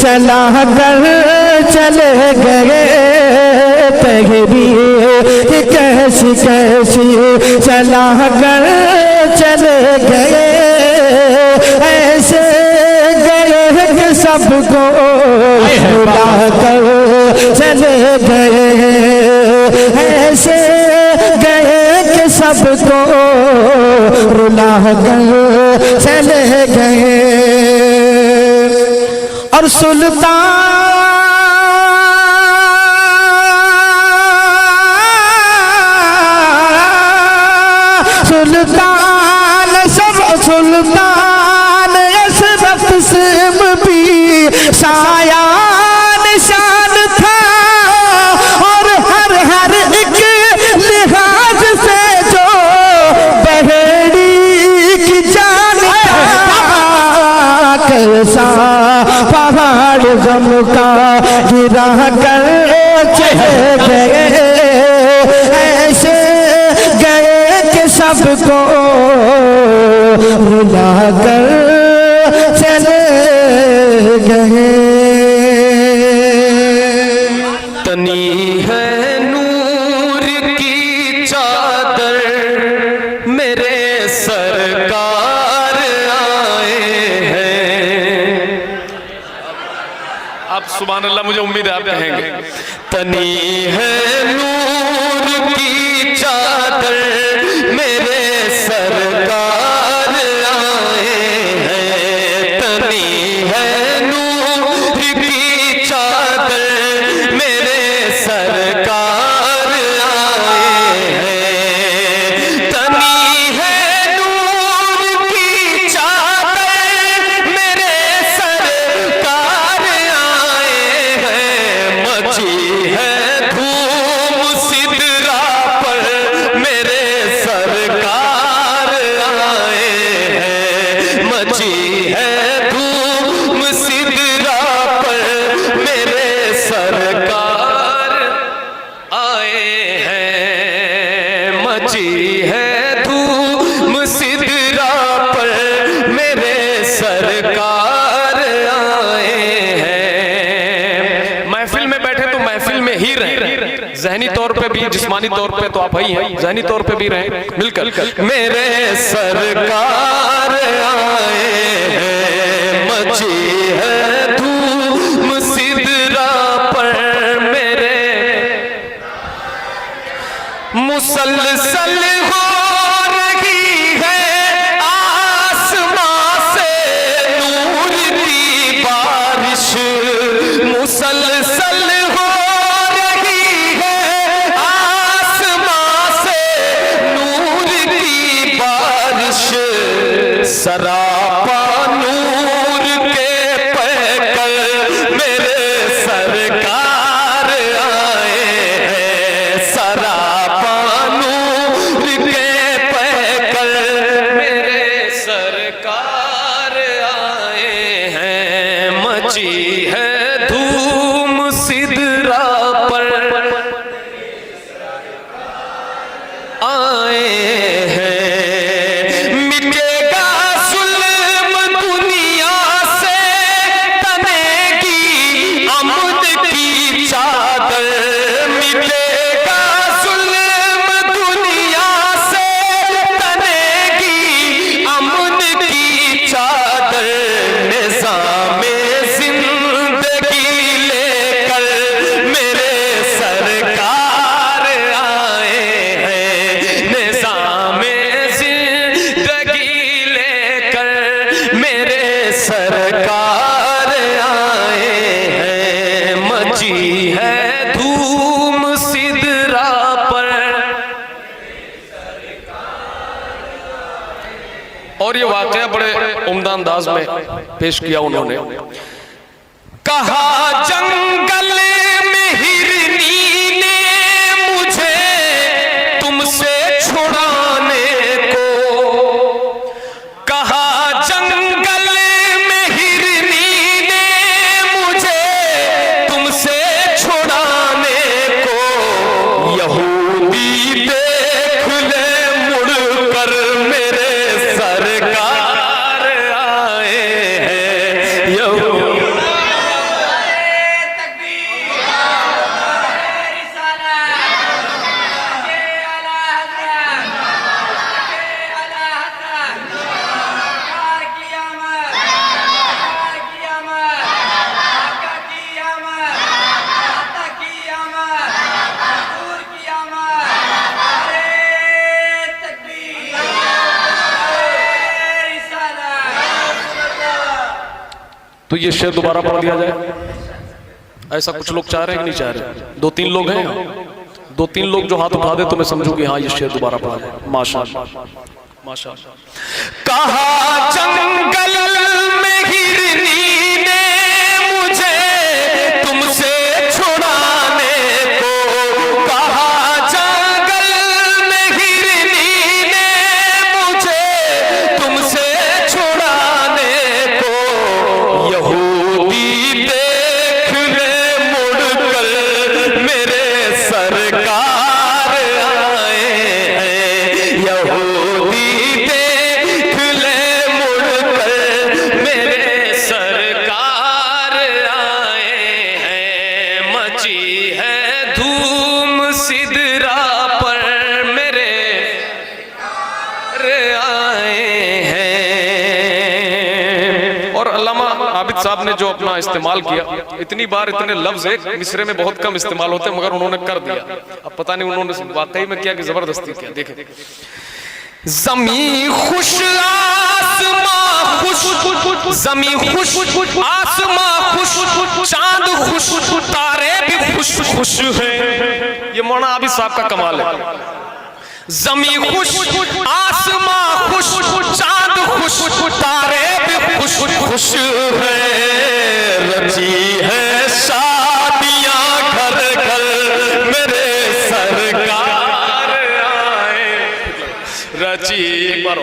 چلا کر چلے گئے تحریر کیسی کیسی چلا کر چلے گئے ایسے گئے کہ سب کو بھلا کر چلے گئے ایسے گئے کہ سب کو رلا کر چلے گئے اور سلطان سلطان اشرف سم بھی سایہ نشان تھا اور ہر ہر ایک لحاظ سے جو بہڑی کی جان تھا کیسا پہاڑ غم کا گرا کر چلے گئے ایسے گئے کہ سب کو رلا کر چلے گئے تنی ہے نور کی چادر میرے سرکار آئے ہیں. آپ سبحان اللہ مجھے امید ہے آپ کہیں گے. تنی ہے نور کی چادر میرے سرکار آئے ہیں. تنی ہے نور کی چادر میرے سرکار آئے ہیں. تنی ہے نور کی چادر میرے سرکار آئے ہیں. مچی ہے دھوم سدرا پر میرے سرکار آئے ہیں. مچی ہے دھوم سدرا پر میرے سرکار آئے ہیں. مچی ہے دھوم سدرا پر میرے سرکار آئے ہیں. محفل میں بیٹھے تو محفل میں ہی رہیں, ذہنی طور پہ بھی جسمانی طور پہ تو آپ ہی ہیں, ذہنی طور پہ بھی رہیں مل کر. میرے سرکار آئے ہیں. مچی ہے دھوم سدرا پر میرے مسلسل ہو رہی ہے آسمان سے نور کی بارش. مسلسل ہو رہی ہے آسمان سے نور کی بارش. سراپا نور کے پیکر میرے سرکار آئے ہیں. سراپا نور کے پیکر میرے سرکار آئے ہیں. مچی ہے دھوم سدرا پر آئے ہیں. مٹے گا ظلم دنیا سے تنے گی امن کی چادر. مٹے گا ظلم دنیا سے تنے گی امن کی چادر. نظام زندگی لے کر میرے سرکار آئے ہیں. نظام زندگی لے کر میرے سرکار آئے ہیں. مچی ہے دھوم سدرا پر. اور یہ واقعہ بڑے عمدہ انداز میں پیش کیا انہوں نے. کہا جنگل میں ہرنی نے مجھے تم سے چھڑانے کو. کہا جنگل میں ہرنی نے مجھے تم سے چھڑانے کو. یہودی دیکھ لے مڑ کر میرے سرکار آئے ہیں. تو یہ شعر دوبارہ پڑھ دیا جائے؟ ایسا کچھ لوگ چاہ رہے ہیں کہ نہیں چاہ رہے؟ 2-3 لوگ ہیں، 2-3 لوگ جو ہاتھ اٹھا دے تو میں سمجھوں کہ ہاں یہ شعر دوبارہ پڑھا جائے. ماشاءاللہ ماشاءاللہ. کہا جنگل میں ہرنی نے مجھے تم سے چھڑانے کو، کہا جنگل میں ہرنی نے مجھے تم سے چھڑانے کو، یہودی دیکھ لے مڑ کر میرے سرکار آئے ہیں، یہودی صاحب نے جو اپنا استعمال کیا، اتنی بار اتنے لفظ ایک مصرے میں بہت کم استعمال ہوتے ہیں، مگر انہوں نے کر دیا. اب پتہ نہیں انہوں نے واقعی میں کیا کہ زبردستی کیا. دیکھیں زمین خوش آسمان خوش، زمین خوش آسمان خوش، چاند خوش تارے بھی خوش خوش ہیں. یہ مولانا عابد صاحب کا کمال ہے. زمین خوش آسمان خوش، چاند خوش تارے بھی خوش خوش ہیں. رچی ہے شادیاں گھر گھر میرے سرکار آئے، رچی ایک بار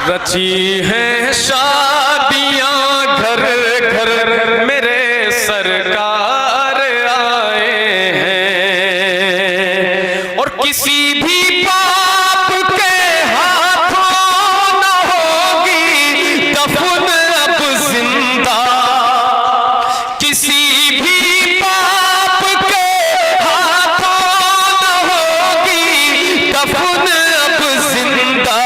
رچی ہیں شادیاں گھر گھر میرے سرکار آئے ہیں، اور کسی بھی باپ کے ہاتھوں نہ ہوگی دفن اب زندہ، کسی بھی باپ کے ہاتھوں نہ ہوگی دفن اب زندہ.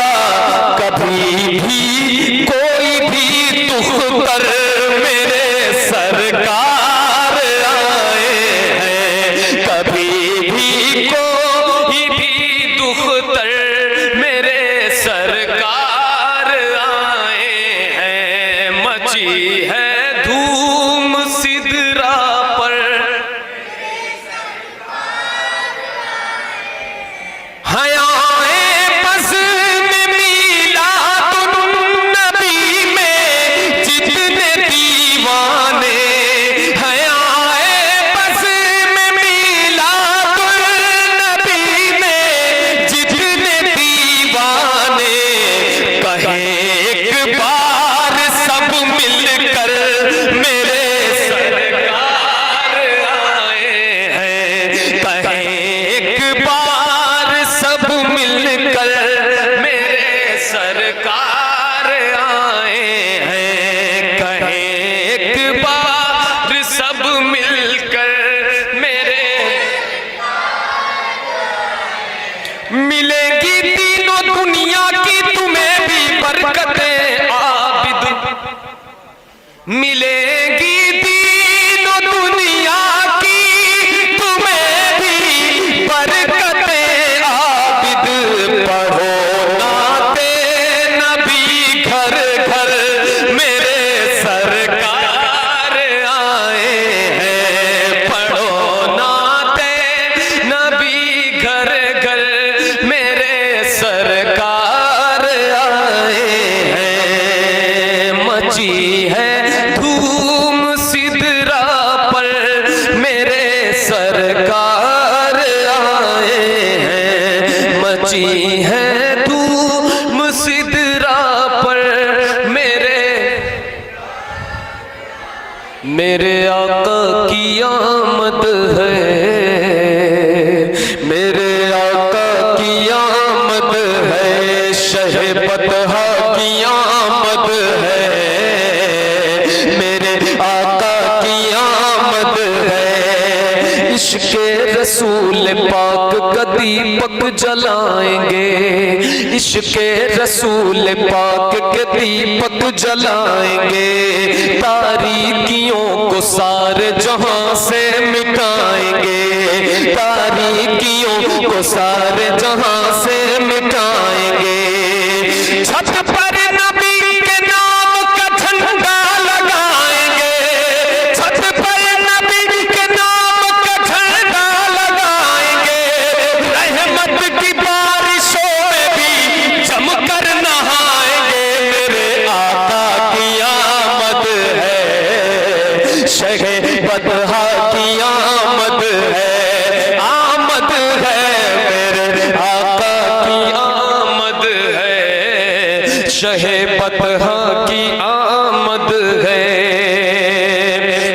کبھی بھی کوئی بھی دختر میرے سرکار آئے ہیں، کبھی بھی کوئی بھی دختر میرے سرکار آئے ہیں. مچی ہے دھوم سدرا پر، حیا ملے گی تینوں دنیا کی تمہیں بھی برکتیں عابد، ملے گی تینوں دنیا کی تمہیں بھی برکتیں عابد. پڑھو نعتِ نبی گھر گھر میرے سرکار آئے ہیں، پڑھو نعتِ نبی گھر گھر میرے سرکار آئے ہیں. مچی ہے دھوم سدرا پر میرے سرکار آئے ہیں، مچی ہے دھوم سدرا پر میرے آقا کی آمد ہے، میرے آقا کی آمد ہے، شہ بطحا کی آمد ہے، میرے آقا کی آمد ہے. عشق رسول پاک کا دیپک جلائیں گے، عشق رسول پاک کے دیپک جلائیں گے، تاریکیوں کو سارے جہاں سے مٹائیں گے، تاریکیوں کو سارے جہاں سے مٹائیں گے، چھت پر نبی کے نام کا جھنڈا لگائیں گے، چھت پر نبی کے نام کا جھنڈا لگائیں گے، رحمت کی بارشوں میں بھی جم کر نہائیں گے، میرے آقا کی آمد ہے، شہ بدہا کی آمد ہے، آمد ہے میرے آقا کی آمد ہے، شہ بدہا کی آمد ہے،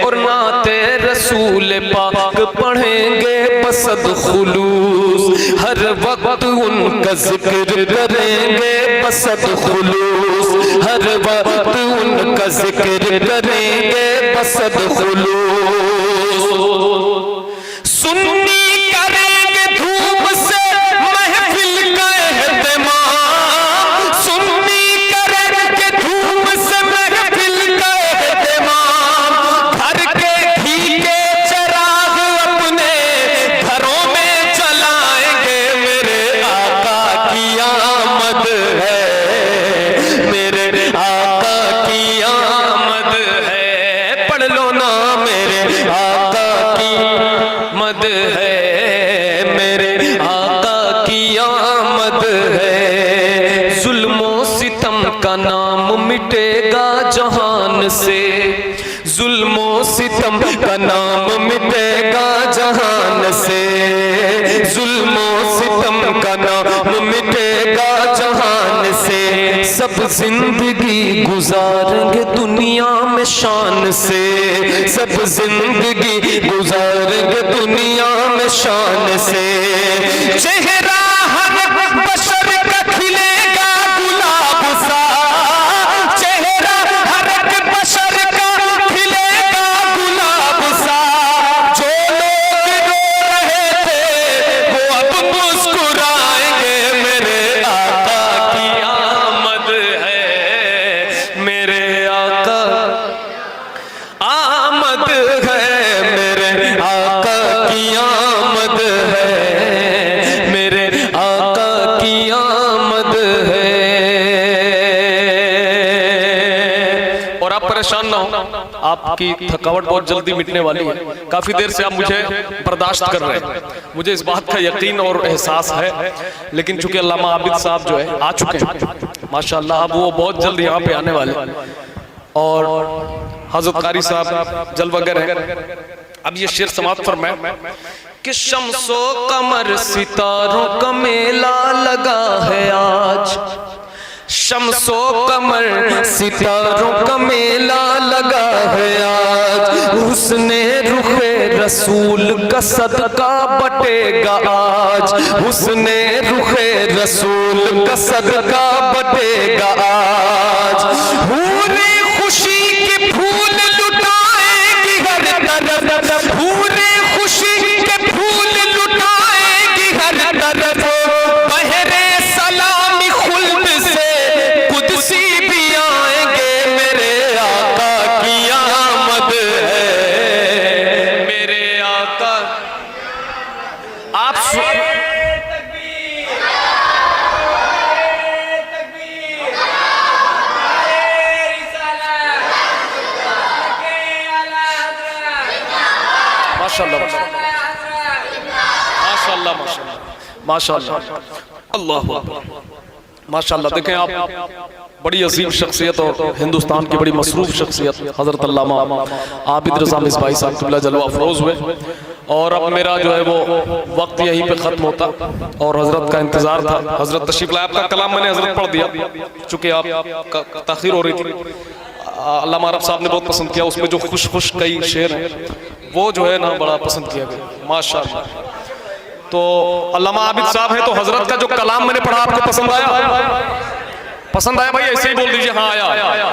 اور نعت رسول پاک پڑھیں گے بصد خلوص، ہر وقت ان کا ذکر کریں گے بصد خلوص، ہر وقت ان کا ذکر کریں گے بصد خلوص، سنی کریں گے دھوپ سے محفل کا اہتمام، سنی کریں گے دھوپ سے محفل کا اہتمام، گھر کے گھی کے چراغ اپنے گھروں میں جلائیں گے، میرے آقا کی آمد ہے، میرے آقا کی آمد ہے، پڑھ لو نا میرے آقا کی آمد ہے، میرے آقا کی آمد ہے، ظلم و ستم کا نام مٹے گا جہان سے، ظلم و ستم کا نام مٹے گا جہان سے، ظلم و ستم کا نام مٹے گا جہان سے، سب زندگی گزاریں گے دنیا میں شان سے، سب زندگی گزاریں گے دنیا میں شان سے، چہرہ ہر بشر کا کھلے گا گلاب سا، چہرہ ہر بشر کا کھلے گا گلاب سا، جو لوگ رو رہے تھے وہ اب مسکرائیں گے، میرے آقا کی آمد ہے، میرے آقا آمد ہے، میرے آقا کی آمد ہے، میرے آقا کی آمد ہے، اور آپ پریشان نہ ہو، آپ کی تھکاوٹ بہت جلدی مٹنے والی ہے، کافی دیر سے آپ مجھے برداشت کر رہے ہیں، مجھے اس بات کا یقین اور احساس ہے، لیکن چونکہ علامہ عابد صاحب جو ہے آ چکے ہیں ماشاءاللہ، اب وہ بہت جلد یہاں پہ آنے والے، اور حضرت قاری صاحب جلوہ گر ہیں، اب یہ شعر سماعت فرمائیں کہ شمس و قمر ستاروں کا میلہ لگا ہے آج، شمس و قمر ستاروں کا میلہ لگا ہے آج، حسن رخ رسول کا صدقہ بٹے گا آج، حسن رخ رسول کا صدقہ بٹے گا آج، پورے خوشی کے پھول لٹائیں گی ہر طرف، پورے خوشی کے پھول لٹائیں گی ہر طرف، بہرے سلامی خلد سے قدسی بھی آئیں گے، میرے آقا کی آمد ہے، میرے آقا آپ ماشاءاللہ ماشاءاللہ ماشاءاللہ اللہ ماشاءاللہ، دیکھیں آپ بڑی عظیم شخصیت اور ہندوستان کی بڑی مصروف شخصیت حضرت علامہ عابد رضا مصباحی صاحب قبلہ جلوہ افروز ہوئے، اور اب میرا جو ہے وہ وقت یہیں پہ ختم ہوتا اور حضرت کا انتظار تھا، حضرت تشریف لائے، آپ کا کلام میں نے حضرت پڑھ دیا چونکہ آپ کا تاخیر ہو رہی تھی، علامہ عرب صاحب نے بہت پسند کیا، اس میں جو خوش خوش کئی شعر ہیں وہ جو ہے نا بڑا پسند کیا گیا ماشاءاللہ۔ تو علامہ عابد صاحب ہیں تو حضرت کا جو کلام میں نے پڑھا آپ کو پسند آیا؟ پسند آیا بھائی ایسے ہی بول دیجئے ہاں آیا۔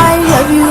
I love you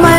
my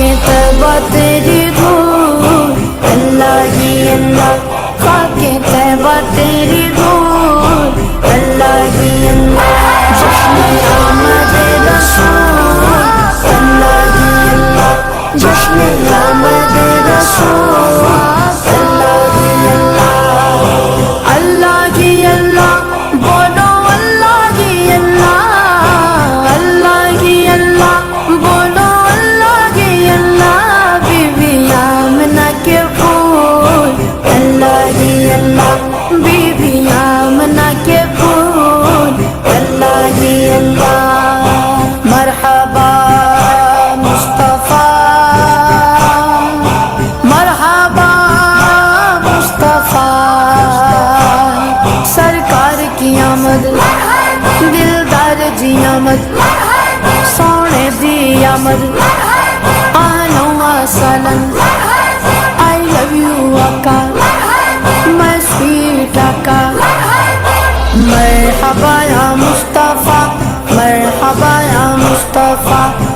خاکیں طیبہ تیری دھول اللہ ہی اللہ خاکیں طیبہ تیری دھول اللہ ہی اللہ جشن آمد رسول اللہ ہی اللہ جشن آمد رسول اللہ ہی اللہ اللہ ہی اللہ بولو اللہ ہی اللہ اللہ ہی اللہ بولو اللہ ہی اللہ بی بی آمنہ کے پھول اللہ ہی اللہ بی بی آمنہ کے پھول اللہ ہی اللہ مرحبا مصطفیٰ مرحبا مصطفیٰ سرکار کی آمد دلدار جی آمد سونے دی آمد آنو سلام I love you آقا my sweet آقا مرحبا یا مصطفیٰ مرحبا یا مصطفیٰ